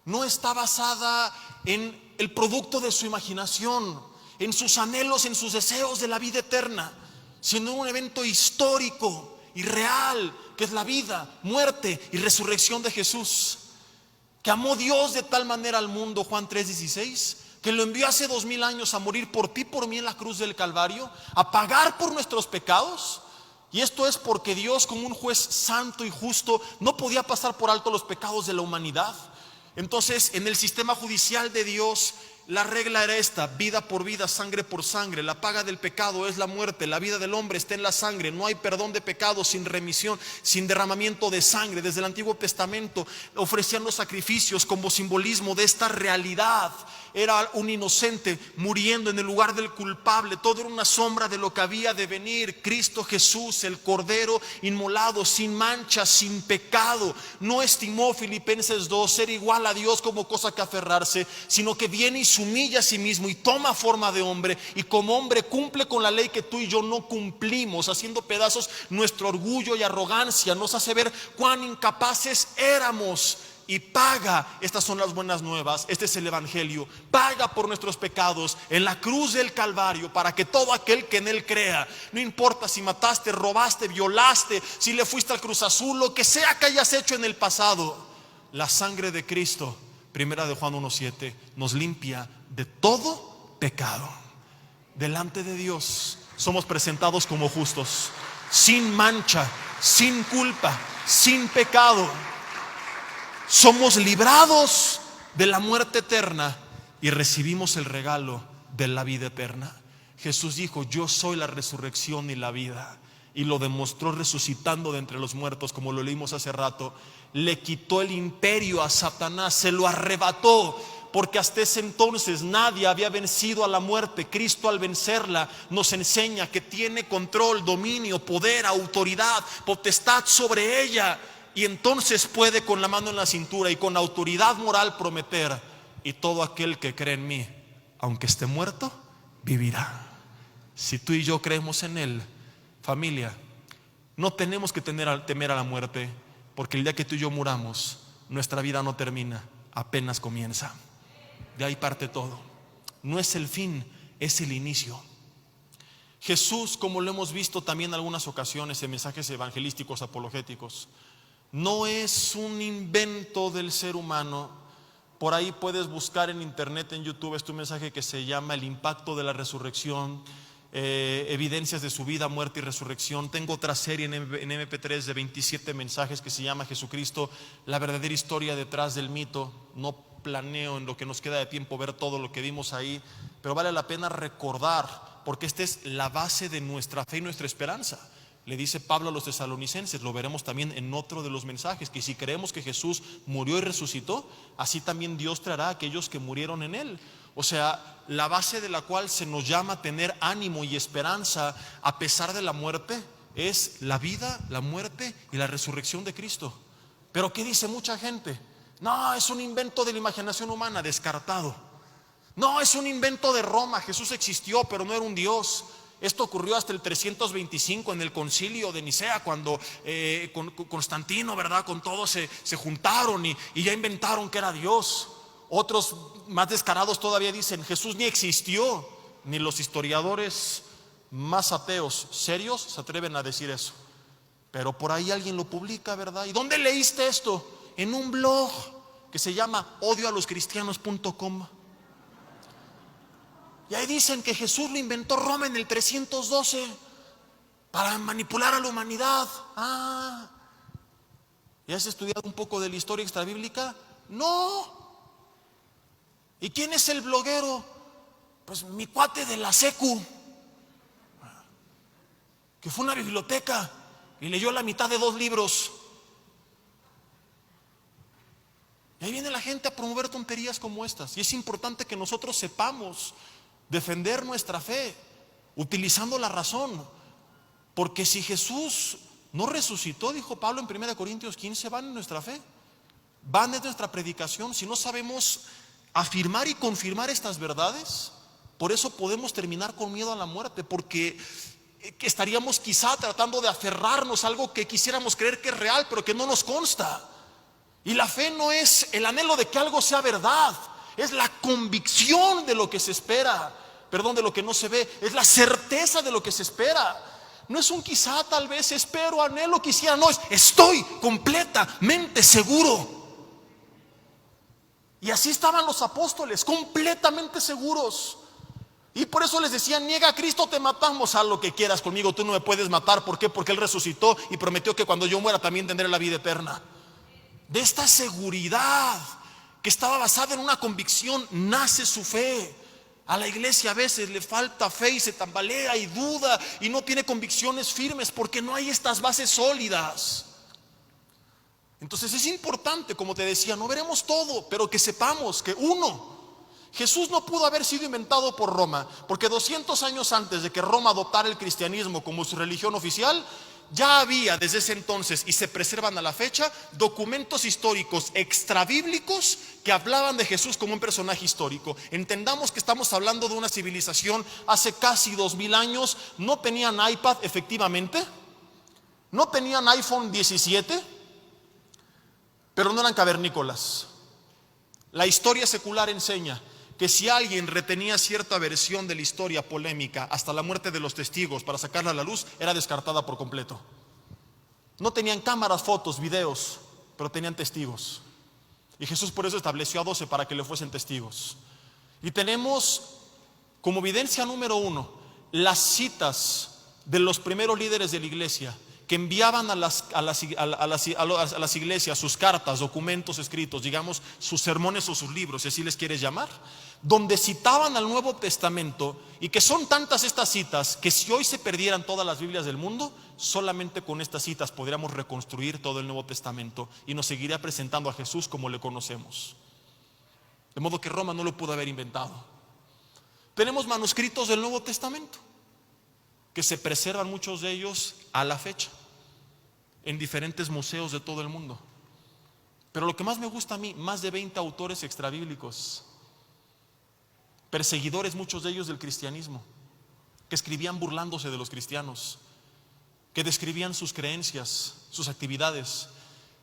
no está basada en el producto de su imaginación, en sus anhelos, en sus deseos de la vida eterna, sino en un evento histórico y real, que es la vida, muerte y resurrección de Jesús, que amó Dios de tal manera al mundo, Juan 3:16, que lo envió hace 2000 años a morir por ti, por mí en la cruz del Calvario, a pagar por nuestros pecados. Y esto es porque Dios, como un juez santo y justo, no podía pasar por alto los pecados de la humanidad. Entonces, en el sistema judicial de Dios, la regla era esta: vida por vida, sangre por sangre. La paga del pecado es la muerte. La vida del hombre está en la sangre. No hay perdón de pecados sin remisión, sin derramamiento de sangre. Desde el Antiguo Testamento ofrecían los sacrificios como simbolismo de esta realidad. Era un inocente muriendo en el lugar del culpable. Todo era una sombra de lo que había de venir. Cristo Jesús, el Cordero inmolado, sin mancha, sin pecado, no estimó, Filipenses 2, ser igual a Dios como cosa que aferrarse, sino que viene y se humilla a sí mismo y toma forma de hombre, y como hombre cumple con la ley que tú y yo no cumplimos, haciendo pedazos nuestro orgullo y arrogancia. Nos hace ver cuán incapaces éramos. Y paga, estas son las buenas nuevas, este es el evangelio, paga por nuestros pecados en la cruz del Calvario, para que todo aquel que en él crea, no importa si mataste, robaste, violaste, si le fuiste al Cruz Azul, lo que sea que hayas hecho en el pasado, la sangre de Cristo, primera de Juan 1:7, nos limpia de todo pecado. Delante de Dios somos presentados como justos, sin mancha, sin culpa, sin pecado. Somos librados de la muerte eterna y recibimos el regalo de la vida eterna. Jesús dijo: yo soy la resurrección y la vida, y lo demostró resucitando de entre los muertos, como lo leímos hace rato. Le quitó el imperio a Satanás, se lo arrebató, porque hasta ese entonces nadie había vencido a la muerte. Cristo, al vencerla, nos enseña que tiene control, dominio, poder, autoridad, potestad sobre ella, y entonces puede, con la mano en la cintura y con autoridad moral, prometer: y todo aquel que cree en mí, aunque esté muerto, vivirá. Si tú y yo creemos en Él, familia, no tenemos que temer a la muerte, porque el día que tú y yo muramos, nuestra vida no termina, apenas comienza. De ahí parte todo. No es el fin, es el inicio. Jesús, como lo hemos visto también en algunas ocasiones en mensajes evangelísticos apologéticos, no es un invento del ser humano. Por ahí puedes buscar en internet, en YouTube, un mensaje que se llama El impacto de la resurrección, evidencias de su vida, muerte y resurrección. Tengo otra serie en MP3 de 27 mensajes que se llama Jesucristo, la verdadera historia detrás del mito. No planeo en lo que nos queda de tiempo ver todo lo que vimos ahí, pero vale la pena recordar, porque esta es la base de nuestra fe y nuestra esperanza. Le dice Pablo a los tesalonicenses, lo veremos también en otro de los mensajes, que si creemos que Jesús murió y resucitó, así también Dios traerá a aquellos que murieron en Él. O sea, la base de la cual se nos llama a tener ánimo y esperanza a pesar de la muerte es la vida, la muerte y la resurrección de Cristo. Pero ¿qué dice mucha gente? No, es un invento de la imaginación humana. Descartado. No, es un invento de Roma. Jesús existió, pero no era un Dios. Esto ocurrió hasta el 325 en el concilio de Nicea, cuando con Constantino, ¿verdad? Con todos se juntaron y ya inventaron que era Dios. Otros más descarados todavía dicen: Jesús ni existió. Ni los historiadores más ateos serios se atreven a decir eso. Pero por ahí alguien lo publica, ¿verdad? ¿Y dónde leíste esto? En un blog que se llama odioaloscristianos.com. Y ahí dicen que Jesús lo inventó Roma en el 312 para manipular a la humanidad. ¿Y has estudiado un poco de la historia extrabíblica? No. ¿Y quién es el bloguero? Pues mi cuate de la secu, que fue a una biblioteca y leyó la mitad de 2 libros. Y ahí viene la gente a promover tonterías como estas. Y es importante que nosotros sepamos defender nuestra fe utilizando la razón, porque si Jesús no resucitó, dijo Pablo en 1 Corintios 15, van en nuestra fe, van en nuestra predicación. Si no sabemos afirmar y confirmar estas verdades, por eso podemos terminar con miedo a la muerte, porque estaríamos quizá tratando de aferrarnos a algo que quisiéramos creer que es real, pero que no nos consta. Y la fe no es el anhelo de que algo sea verdad, es la convicción de lo que se espera, de lo que no se ve, es la certeza de lo que se espera. No es un quizá, tal vez, espero, anhelo, quisiera, no, es estoy completamente seguro. Y así estaban los apóstoles, completamente seguros. Y por eso les decían: niega a Cristo, te matamos. Haz lo que quieras conmigo, tú no me puedes matar. ¿Por qué? Porque Él resucitó y prometió que cuando yo muera también tendré la vida eterna. De esta seguridad que estaba basada en una convicción nace su fe. A la iglesia a veces le falta fe y se tambalea y duda y no tiene convicciones firmes porque no hay estas bases sólidas. Entonces es importante, como te decía, no veremos todo, pero que sepamos que Jesús no pudo haber sido inventado por Roma, porque 200 años antes de que Roma adoptara el cristianismo como su religión oficial, ya había desde ese entonces, y se preservan a la fecha, documentos históricos extrabíblicos que hablaban de Jesús como un personaje histórico. Entendamos que estamos hablando de una civilización hace casi 2000 años. No tenían iPad, efectivamente, no tenían iPhone 17, pero no eran cavernícolas. La historia secular enseña que si alguien retenía cierta versión de la historia polémica hasta la muerte de los testigos para sacarla a la luz, era descartada por completo. No tenían cámaras, fotos, videos, pero tenían testigos. Y Jesús por eso estableció a 12 para que le fuesen testigos. Y tenemos como evidencia número 1 las citas de los primeros líderes de la iglesia, que enviaban a las iglesias sus cartas, documentos escritos, digamos, sus sermones o sus libros, si así les quieres llamar, donde citaban al Nuevo Testamento, y que son tantas estas citas que si hoy se perdieran todas las Biblias del mundo, solamente con estas citas podríamos reconstruir todo el Nuevo Testamento y nos seguiría presentando a Jesús como le conocemos. De modo que Roma no lo pudo haber inventado. Tenemos manuscritos del Nuevo Testamento que se preservan, muchos de ellos a la fecha, en diferentes museos de todo el mundo. Pero lo que más me gusta a mí, más de 20 autores extrabíblicos, perseguidores muchos de ellos del cristianismo, que escribían burlándose de los cristianos, que describían sus creencias, sus actividades,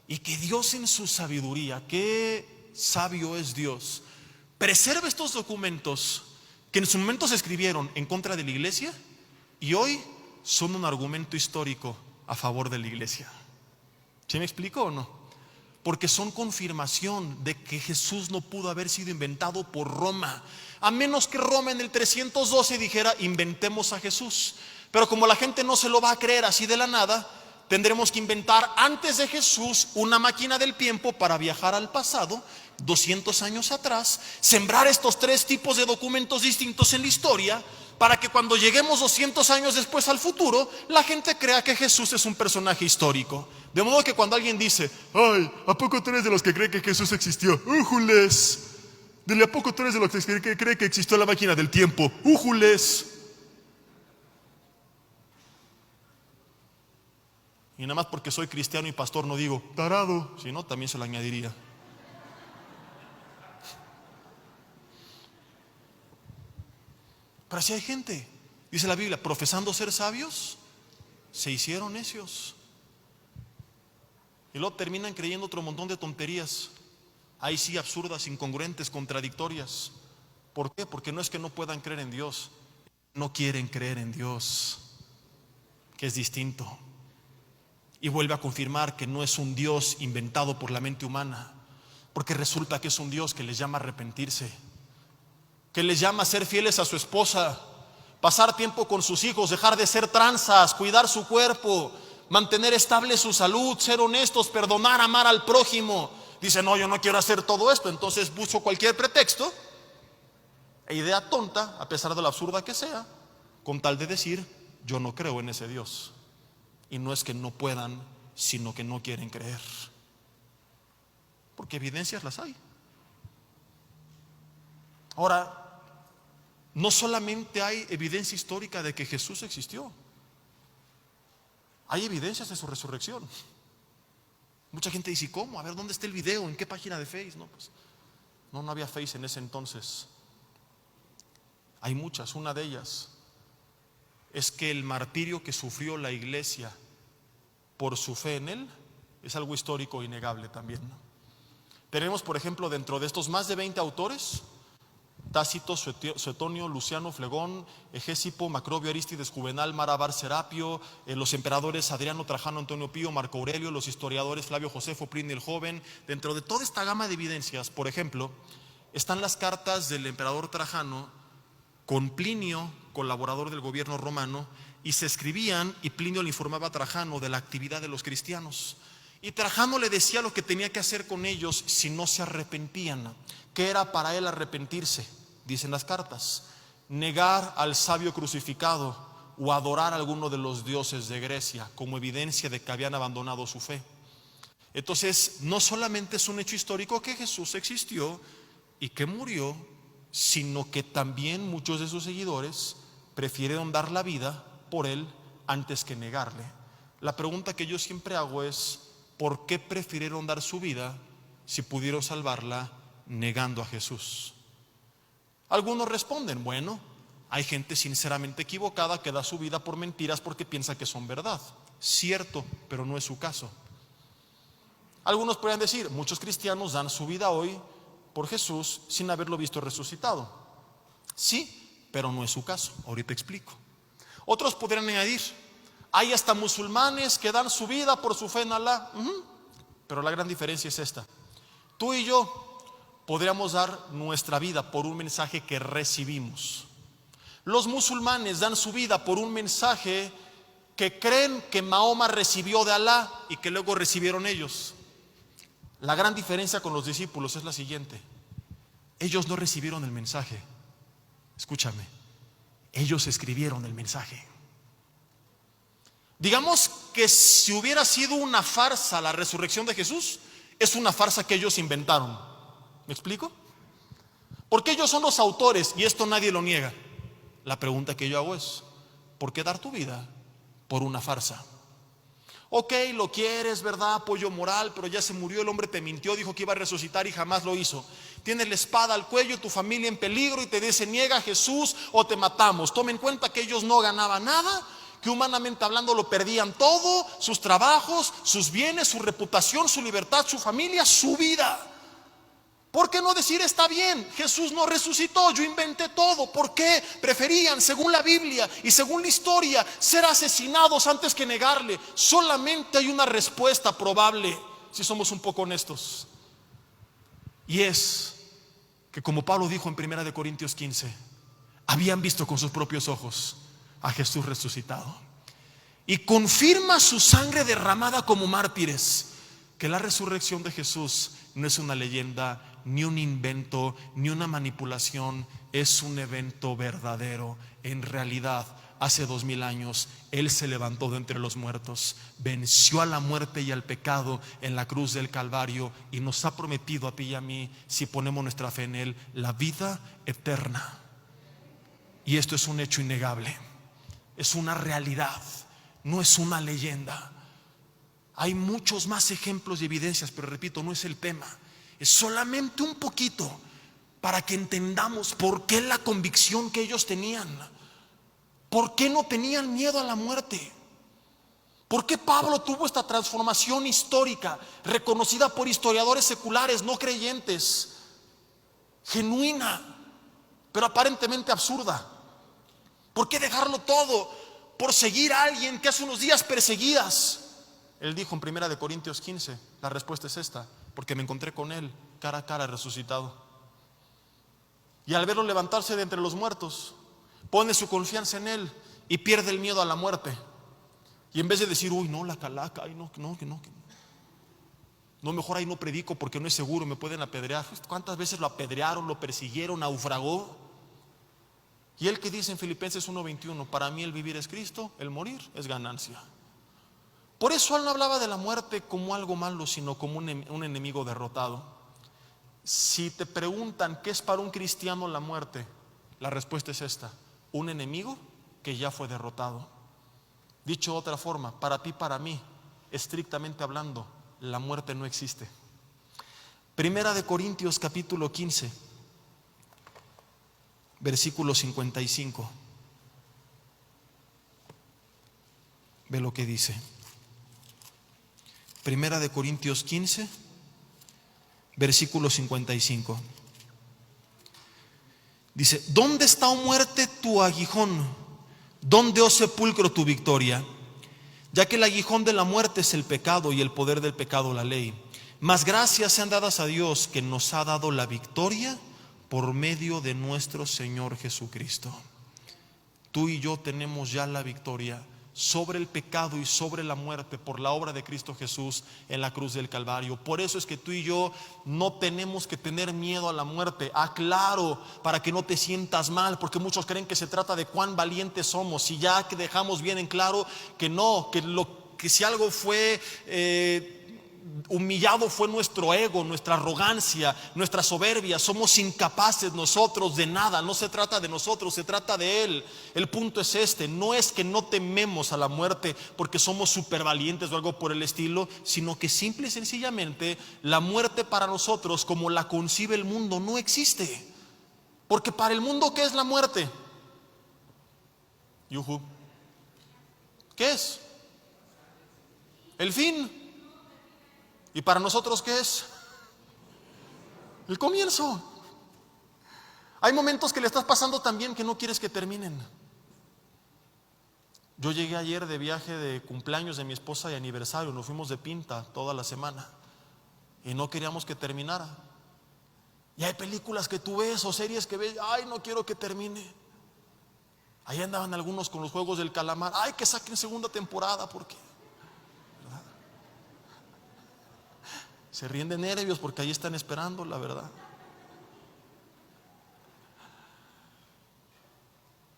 y que Dios en su sabiduría, qué sabio es Dios, preserva estos documentos que en su momento se escribieron en contra de la iglesia y hoy son un argumento histórico a favor de la iglesia. ¿Sí me explico o no? Porque son confirmación de que Jesús no pudo haber sido inventado por Roma, a menos que Roma en el 312 dijera inventemos a Jesús. Pero como la gente no se lo va a creer así de la nada, tendremos que inventar antes de Jesús una máquina del tiempo para viajar al pasado, 200 años atrás, sembrar estos 3 tipos de documentos distintos en la historia, para que cuando lleguemos 200 años después al futuro, la gente crea que Jesús es un personaje histórico. De modo que cuando alguien dice, ay, ¿a poco tú eres de los que cree que Jesús existió? ¡Újules! Dile, ¿a poco tú eres de los que cree que existió la máquina del tiempo? ¡Újules! Y nada más porque soy cristiano y pastor no digo, tarado, si no también se lo añadiría. Pero así hay gente, dice la Biblia, profesando ser sabios, se hicieron necios. Y luego terminan creyendo otro montón de tonterías, ahí sí absurdas, incongruentes, contradictorias. ¿Por qué? Porque no es que no puedan creer en Dios, no quieren creer en Dios, que es distinto. Y vuelve a confirmar que no es un Dios inventado por la mente humana, porque resulta que es un Dios que les llama a arrepentirse, que les llama a ser fieles a su esposa, pasar tiempo con sus hijos, dejar de ser tranzas, cuidar su cuerpo, mantener estable su salud, ser honestos, perdonar, amar al prójimo. Dice, no, yo no quiero hacer todo esto, entonces busco cualquier pretexto e idea tonta, a pesar de lo absurda que sea, con tal de decir, yo no creo en ese Dios. Y no es que no puedan, sino que no quieren creer, porque evidencias las hay. Ahora, no solamente hay evidencia histórica de que Jesús existió, hay evidencias de su resurrección. Mucha gente dice, ¿cómo? A ver, ¿dónde está el video? ¿En qué página de Face? No, pues, no había Face en ese entonces. Hay muchas, una de ellas es que el martirio que sufrió la iglesia por su fe en Él es algo histórico innegable también, ¿no? Tenemos, por ejemplo, dentro de estos más de 20 autores, Tácito, Suetonio, Luciano, Flegón, Egésipo, Macrobio, Arístides, Juvenal, Marabar, Serapio, los emperadores Adriano, Trajano, Antonio Pío, Marco Aurelio, los historiadores Flavio Josefo, Plinio el Joven. Dentro de toda esta gama de evidencias, por ejemplo, están las cartas del emperador Trajano con Plinio, colaborador del gobierno romano, y se escribían y Plinio le informaba a Trajano de la actividad de los cristianos. Y Trajano le decía lo que tenía que hacer con ellos si no se arrepentían. ¿Qué era para él arrepentirse? Dicen las cartas, negar al sabio crucificado o adorar a alguno de los dioses de Grecia como evidencia de que habían abandonado su fe. Entonces, no solamente es un hecho histórico que Jesús existió y que murió, sino que también muchos de sus seguidores prefirieron dar la vida por él antes que negarle. La pregunta que yo siempre hago es, ¿por qué prefirieron dar su vida si pudieron salvarla negando a Jesús? Algunos responden, bueno, hay gente sinceramente equivocada que da su vida por mentiras porque piensa que son verdad. Cierto, pero no es su caso. Algunos podrían decir, muchos cristianos dan su vida hoy por Jesús sin haberlo visto resucitado. Sí, pero no es su caso. Ahorita explico. Otros podrían añadir, hay hasta musulmanes que dan su vida por su fe en Alá. Pero la gran diferencia es esta. Tú y yo podríamos dar nuestra vida por un mensaje que recibimos. Los musulmanes dan su vida por un mensaje que creen que Mahoma recibió de Alá y que luego recibieron ellos. La gran diferencia con los discípulos es la siguiente: ellos no recibieron el mensaje. Escúchame, ellos escribieron el mensaje. Digamos que si hubiera sido una farsa la resurrección de Jesús, es una farsa que ellos inventaron. ¿Me explico? Porque ellos son los autores y esto nadie lo niega. La pregunta que yo hago es: ¿por qué dar tu vida por una farsa? Ok, lo quieres, ¿verdad? Apoyo moral, pero ya se murió, el hombre te mintió, dijo que iba a resucitar y jamás lo hizo. Tienes la espada al cuello, tu familia en peligro y te dice: niega a Jesús o te matamos. Toma en cuenta que ellos no ganaban nada, que humanamente hablando lo perdían todo: sus trabajos, sus bienes, su reputación, su libertad, su familia, su vida. ¿Por qué no decir: está bien, Jesús no resucitó, yo inventé todo? ¿Por qué preferían, según la Biblia y según la historia, ser asesinados antes que negarle? Solamente hay una respuesta probable, si somos un poco honestos, y es que, como Pablo dijo en 1 Corintios 15, habían visto con sus propios ojos a Jesús resucitado, y confirma su sangre derramada como mártires que la resurrección de Jesús no es una leyenda, ni un invento, ni una manipulación. Es un evento verdadero. En realidad, hace 2000 años Él se levantó de entre los muertos, venció a la muerte y al pecado en la cruz del Calvario, y nos ha prometido a ti y a mí, si ponemos nuestra fe en Él, la vida eterna. Y esto es un hecho innegable, es una realidad, no es una leyenda. Hay muchos más ejemplos y evidencias, pero repito, no es el tema. Es solamente un poquito para que entendamos por qué la convicción que ellos tenían, por qué no tenían miedo a la muerte, por qué Pablo tuvo esta transformación histórica reconocida por historiadores seculares no creyentes, genuina, pero aparentemente absurda. ¿Por qué dejarlo todo por seguir a alguien que hace unos días perseguías? Él dijo en 1 Corintios 15, la respuesta es esta: porque me encontré con Él cara a cara resucitado. Y al verlo levantarse de entre los muertos, pone su confianza en Él y pierde el miedo a la muerte. Y en vez de decir: uy, no, la calaca, ay, no, mejor ahí no predico porque no es seguro, me pueden apedrear. ¿Cuántas veces lo apedrearon, lo persiguieron, naufragó? Y él que dice en Filipenses 1:21: para mí el vivir es Cristo, el morir es ganancia. Por eso él no hablaba de la muerte como algo malo, sino como un enemigo derrotado. Si te preguntan qué es para un cristiano la muerte, la respuesta es esta: un enemigo que ya fue derrotado. Dicho de otra forma, para ti, para mí, estrictamente hablando, la muerte no existe. 1 Corintios capítulo 15, versículo 55. Ve lo que dice. 1 Corintios 15, versículo 55. Dice: ¿dónde está, oh muerte, tu aguijón? ¿Dónde, oh sepulcro, tu victoria? Ya que el aguijón de la muerte es el pecado, y el poder del pecado la ley. Mas gracias sean dadas a Dios, que nos ha dado la victoria por medio de nuestro Señor Jesucristo. Tú y yo tenemos ya la victoria sobre el pecado y sobre la muerte por la obra de Cristo Jesús en la cruz del Calvario. Por eso es que tú y yo no tenemos que tener miedo a la muerte. Aclaro, para que no te sientas mal, porque muchos creen que se trata de cuán valientes somos, y ya que dejamos bien en claro que no, que si algo fue humillado fue nuestro ego, nuestra arrogancia, nuestra soberbia. Somos incapaces nosotros de nada. No se trata de nosotros, se trata de Él. El punto es este: no es que no tememos a la muerte porque somos súper valientes o algo por el estilo, sino que simple y sencillamente la muerte para nosotros, como la concibe el mundo, no existe. Porque para el mundo, ¿qué es la muerte? Yuhu. ¿Qué es? El fin. ¿Y para nosotros qué es? El comienzo. Hay momentos que le estás pasando tan bien que no quieres que terminen. Yo llegué ayer de viaje de cumpleaños de mi esposa y aniversario. Nos fuimos de pinta toda la semana y no queríamos que terminara. Y hay películas que tú ves o series que ves: ay, no quiero que termine. Ahí andaban algunos con los juegos del calamar. Ay, que saquen segunda temporada, porque se ríen de nervios porque ahí están esperando, la verdad.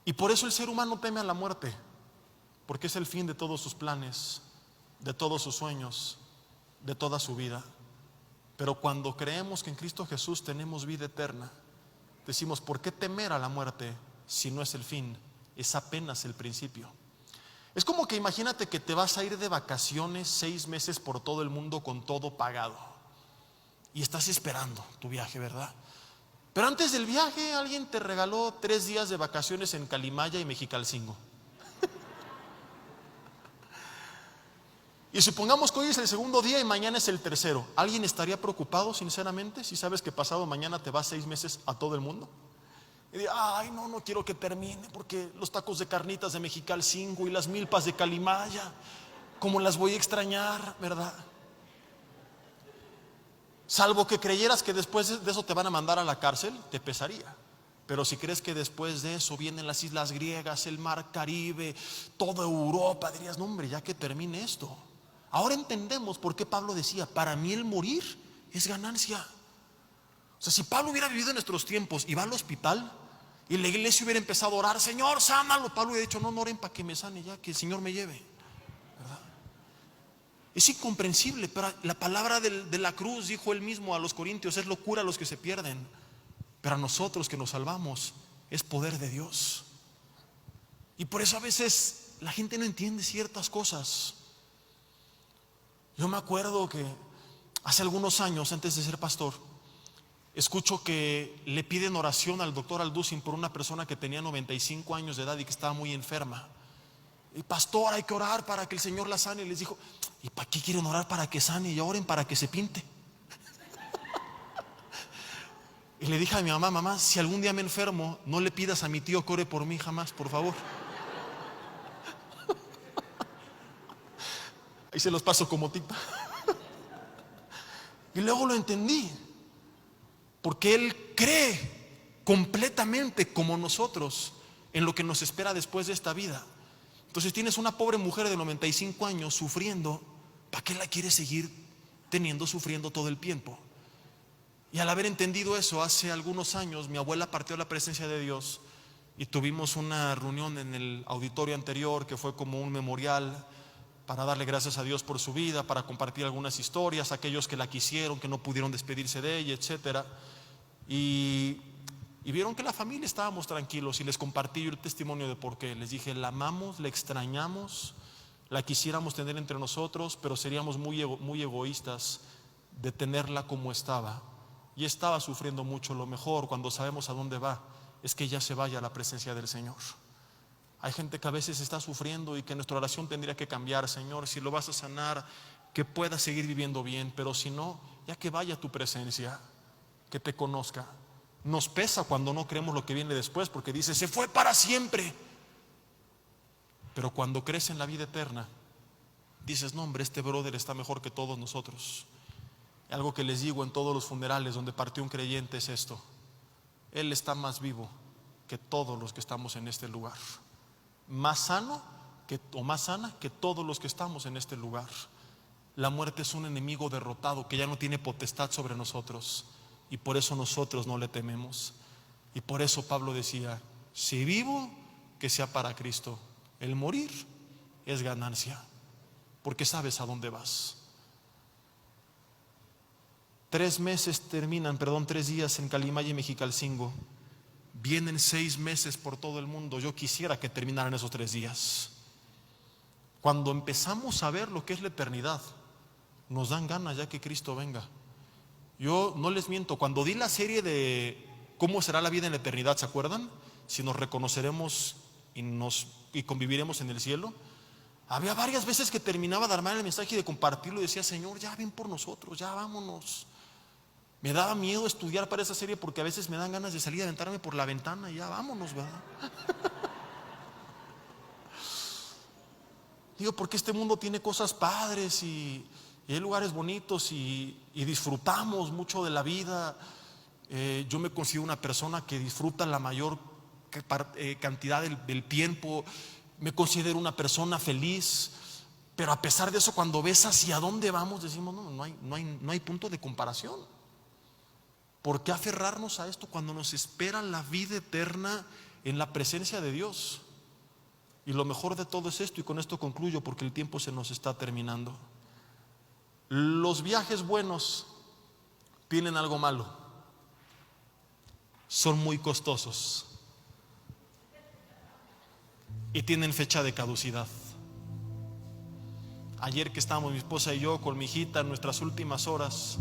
Y por eso el ser humano teme a la muerte, porque es el fin de todos sus planes, de todos sus sueños, de toda su vida. Pero cuando creemos que en Cristo Jesús tenemos vida eterna, decimos, ¿por qué temer a la muerte si no es el fin? Es apenas el principio. Es como que imagínate que te vas a ir de vacaciones 6 meses por todo el mundo con todo pagado y estás esperando tu viaje, ¿verdad? Pero antes del viaje alguien te regaló 3 días de vacaciones en Calimaya y Mexicalcingo. Y supongamos que hoy es el segundo día y mañana es el tercero. ¿Alguien estaría preocupado sinceramente si sabes que pasado mañana te vas 6 meses a todo el mundo? Y dice, ay, no quiero que termine, porque los tacos de carnitas de Mexicalcingo y las milpas de Calimaya, ¿cómo las voy a extrañar, verdad? Salvo que creyeras que después de eso te van a mandar a la cárcel, te pesaría. Pero si crees que después de eso vienen las islas griegas, el mar Caribe, toda Europa, dirías, no hombre, ya que termine esto. Ahora entendemos por qué Pablo decía, para mí el morir es ganancia. O sea, si Pablo hubiera vivido en nuestros tiempos y va al hospital y la iglesia hubiera empezado a orar, Señor, sánalo, Pablo hubiera dicho, no oren para que me sane ya, que el Señor me lleve, ¿verdad? Es incomprensible, pero la palabra de la cruz, dijo él mismo a los corintios, es locura a los que se pierden, pero a nosotros que nos salvamos es poder de Dios. Y por eso a veces la gente no entiende ciertas cosas. Yo me acuerdo que hace algunos años, antes de ser pastor, escucho que le piden oración al doctor Alducin por una persona que tenía 95 años de edad y que estaba muy enferma. Y pastor, hay que orar para que el Señor la sane. Y les dijo, ¿y para qué quieren orar para que sane? Y oren para que se pinte. Y le dije a mi mamá, mamá, si algún día me enfermo, no le pidas a mi tío que ore por mí jamás, por favor. Ahí se los paso como tita. Y luego lo entendí, porque él cree completamente como nosotros en lo que nos espera después de esta vida. Entonces tienes una pobre mujer de 95 años sufriendo, ¿para qué la quieres seguir teniendo sufriendo todo el tiempo? Y al haber entendido eso, hace algunos años mi abuela partió a la presencia de Dios y tuvimos una reunión en el auditorio anterior que fue como un memorial para darle gracias a Dios por su vida, para compartir algunas historias, aquellos que la quisieron, que no pudieron despedirse de ella, etcétera. Y vieron que la familia estábamos tranquilos y les compartí el testimonio de por qué. Les dije, la amamos, la extrañamos, la quisiéramos tener entre nosotros, pero seríamos muy egoístas de tenerla como estaba. Y estaba sufriendo mucho. Lo mejor cuando sabemos a dónde va es que ella se vaya a la presencia del Señor. Hay gente que a veces está sufriendo y que nuestra oración tendría que cambiar. Señor, si lo vas a sanar, que pueda seguir viviendo bien, pero si no, ya que vaya a tu presencia, que te conozca. Nos pesa cuando no creemos lo que viene después, porque dice, se fue para siempre. Pero cuando crees en la vida eterna, dices, no hombre, este brother está mejor que todos nosotros. Y algo que les digo en todos los funerales donde partió un creyente es esto: él está más vivo que todos los que estamos en este lugar, más sano o más sana que todos los que estamos en este lugar. La muerte es un enemigo derrotado que ya no tiene potestad sobre nosotros, y por eso nosotros no le tememos. Y por eso Pablo decía, si vivo, que sea para Cristo. El morir es ganancia, porque sabes a dónde vas. 3 días en Calimaya y Mexicalcingo. Vienen 6 meses por todo el mundo. Yo quisiera que terminaran esos 3 días. Cuando empezamos a ver lo que es la eternidad, nos dan ganas ya que Cristo venga. Yo no les miento, cuando di la serie de cómo será la vida en la eternidad, ¿se acuerdan? Si nos reconoceremos y conviviremos en el cielo. Había varias veces que terminaba de armar el mensaje y de compartirlo y decía, Señor, ya ven por nosotros, ya vámonos. Me daba miedo estudiar para esa serie porque a veces me dan ganas de salir a aventarme por la ventana y ya vámonos, ¿verdad? Digo, porque este mundo tiene cosas padres y hay lugares bonitos y disfrutamos mucho de la vida. Yo me considero una persona que disfruta la mayor cantidad del tiempo, me considero una persona feliz, pero a pesar de eso, cuando ves hacia dónde vamos, decimos, no hay punto de comparación. ¿Por qué aferrarnos a esto cuando nos espera la vida eterna en la presencia de Dios? Y lo mejor de todo es esto, y con esto concluyo porque el tiempo se nos está terminando. Los viajes buenos tienen algo malo: son muy costosos y tienen fecha de caducidad. Ayer que estábamos mi esposa y yo con mi hijita en nuestras últimas horas,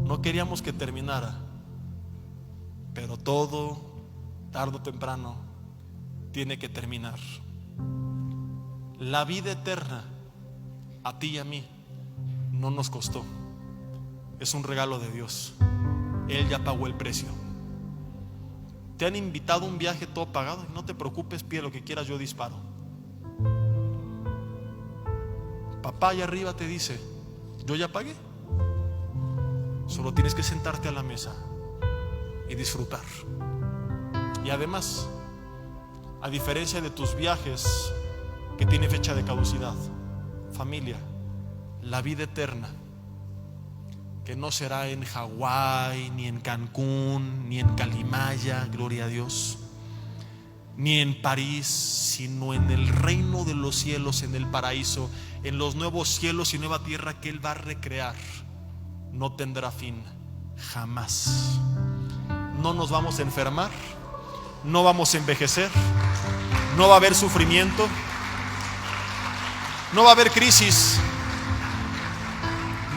no queríamos que terminara, pero todo, tarde o temprano, tiene que terminar. La vida eterna, a ti y a mí, no nos costó. Es un regalo de Dios. Él ya pagó el precio. Te han invitado a un viaje todo pagado, no te preocupes, pide lo que quieras, yo disparo. Papá allá arriba te dice, yo ya pagué. Solo tienes que sentarte a la mesa y disfrutar. Y además, a diferencia de tus viajes que tienen fecha de caducidad, familia, la vida eterna, que no será en Hawái, ni en Cancún, ni en Calimaya, gloria a Dios, ni en París, sino en el reino de los cielos, en el paraíso, en los nuevos cielos y nueva tierra que Él va a recrear, no tendrá fin jamás. No nos vamos a enfermar, no vamos a envejecer, no va a haber sufrimiento, no va a haber crisis,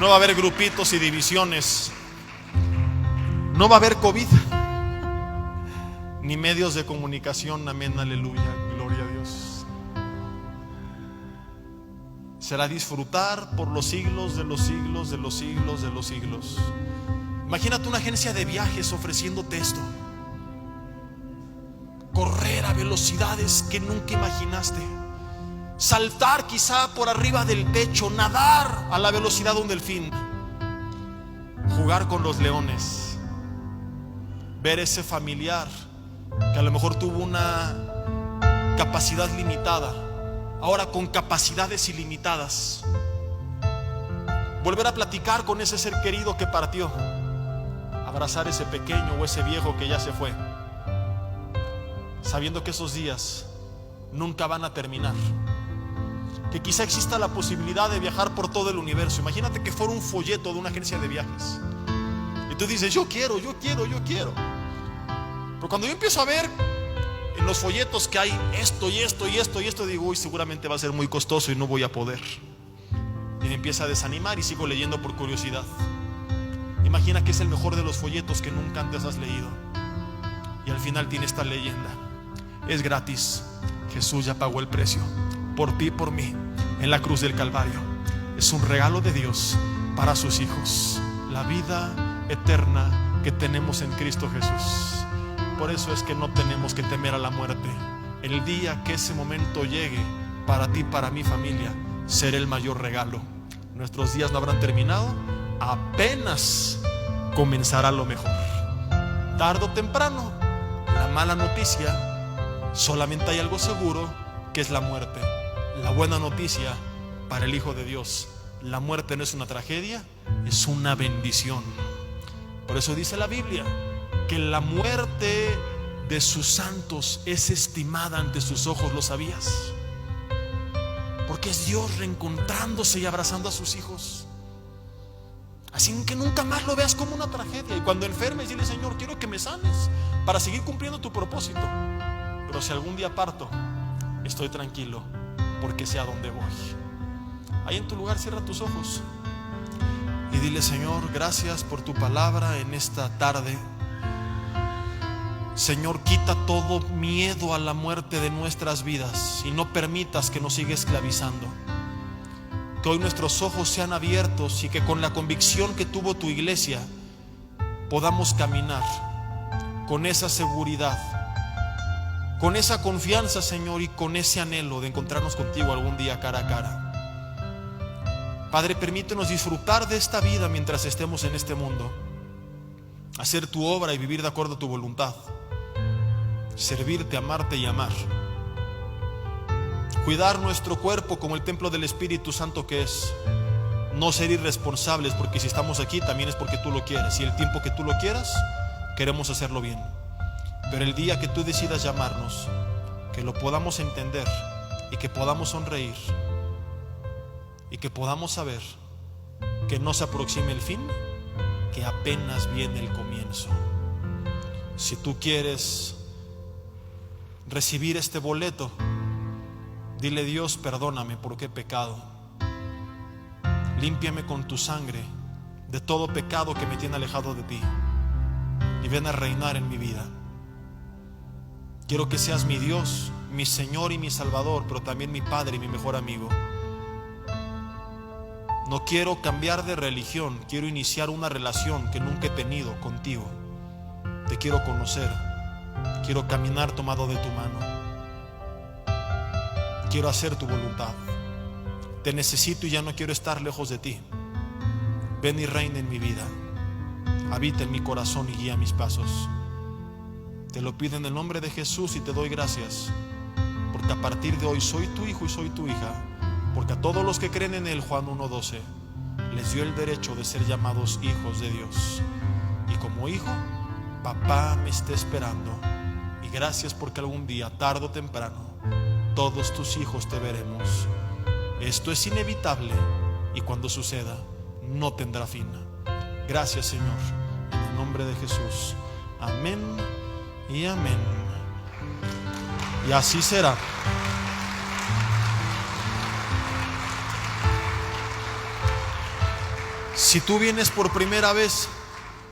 no va a haber grupitos y divisiones, no va a haber COVID, ni medios de comunicación. Amén, aleluya, gloria a Dios. Será disfrutar por los siglos de los siglos de los siglos de los siglos. Imagínate una agencia de viajes ofreciéndote esto: correr a velocidades que nunca imaginaste, saltar quizá por arriba del techo, nadar a la velocidad de un delfín, jugar con los leones, ver ese familiar que a lo mejor tuvo una capacidad limitada, ahora con capacidades ilimitadas, volver a platicar con ese ser querido que partió, abrazar ese pequeño o ese viejo que ya se fue, sabiendo que esos días nunca van a terminar, que quizá exista la posibilidad de viajar por todo el universo. Imagínate que fuera un folleto de una agencia de viajes y tú dices, yo quiero. Pero cuando yo empiezo a ver en los folletos que hay esto y esto y esto y esto, digo, uy, seguramente va a ser muy costoso y no voy a poder. Y me empieza a desanimar y sigo leyendo por curiosidad. Imagina que es el mejor de los folletos que nunca antes has leído, y al final tiene esta leyenda: es gratis, Jesús ya pagó el precio por ti y por mí en la cruz del Calvario. Es un regalo de Dios para sus hijos, la vida eterna que tenemos en Cristo Jesús. Por eso es que no tenemos que temer a la muerte. El día que ese momento llegue, para ti, para mi familia, será el mayor regalo. Nuestros días no habrán terminado, apenas comenzará lo mejor. Tarde o temprano, la mala noticia, solamente hay algo seguro, que es la muerte. La buena noticia para el Hijo de Dios: la muerte no es una tragedia, es una bendición. Por eso dice la Biblia que la muerte de sus santos es estimada ante sus ojos. ¿Lo sabías? Porque es Dios reencontrándose y abrazando a sus hijos. Así que nunca más lo veas como una tragedia. Y cuando enfermes, dile: Señor, quiero que me sanes para seguir cumpliendo tu propósito. Pero si algún día parto, estoy tranquilo, porque sé a dónde voy. Ahí en tu lugar, cierra tus ojos y dile: Señor, gracias por tu palabra en esta tarde. Señor, quita todo miedo a la muerte de nuestras vidas y no permitas que nos siga esclavizando. Que hoy nuestros ojos sean abiertos y que con la convicción que tuvo tu iglesia podamos caminar con esa seguridad, con esa confianza, Señor, y con ese anhelo de encontrarnos contigo algún día cara a cara. Padre, permítenos disfrutar de esta vida mientras estemos en este mundo, hacer tu obra y vivir de acuerdo a tu voluntad. servirte, amarte y amar. Cuidar nuestro cuerpo como el templo del Espíritu Santo que es. No ser irresponsables, porque si estamos aquí también es porque tú lo quieres, y el tiempo que tú lo quieras queremos hacerlo bien. Pero el día que tú decidas llamarnos, que lo podamos entender y que podamos sonreír y que podamos saber que no se aproxime el fin, que apenas viene el comienzo. Si tú quieres recibir este boleto, dile: Dios, perdóname porque he pecado. Límpiame con tu sangre de todo pecado que me tiene alejado de ti, y ven a reinar en mi vida. Quiero que seas mi Dios, mi Señor y mi Salvador, pero también mi Padre y mi mejor amigo. No quiero cambiar de religión, quiero iniciar una relación que nunca he tenido contigo. Te quiero conocer, quiero caminar tomado de tu mano, quiero hacer tu voluntad. Te necesito y ya no quiero estar lejos de ti. Ven y reina en mi vida, habita en mi corazón y guía mis pasos. Te lo pido en el nombre de Jesús y te doy gracias, porque a partir de hoy soy tu hijo y soy tu hija, porque a todos los que creen en él, Juan 1:12, les dio el derecho de ser llamados hijos de Dios. Y como hijo, papá me está esperando, y gracias porque algún día, tarde o temprano, todos tus hijos te veremos. Esto es inevitable, y cuando suceda no tendrá fin. Gracias, Señor, en el nombre de Jesús. Amén y amén. Y así será. Si tú vienes por primera vez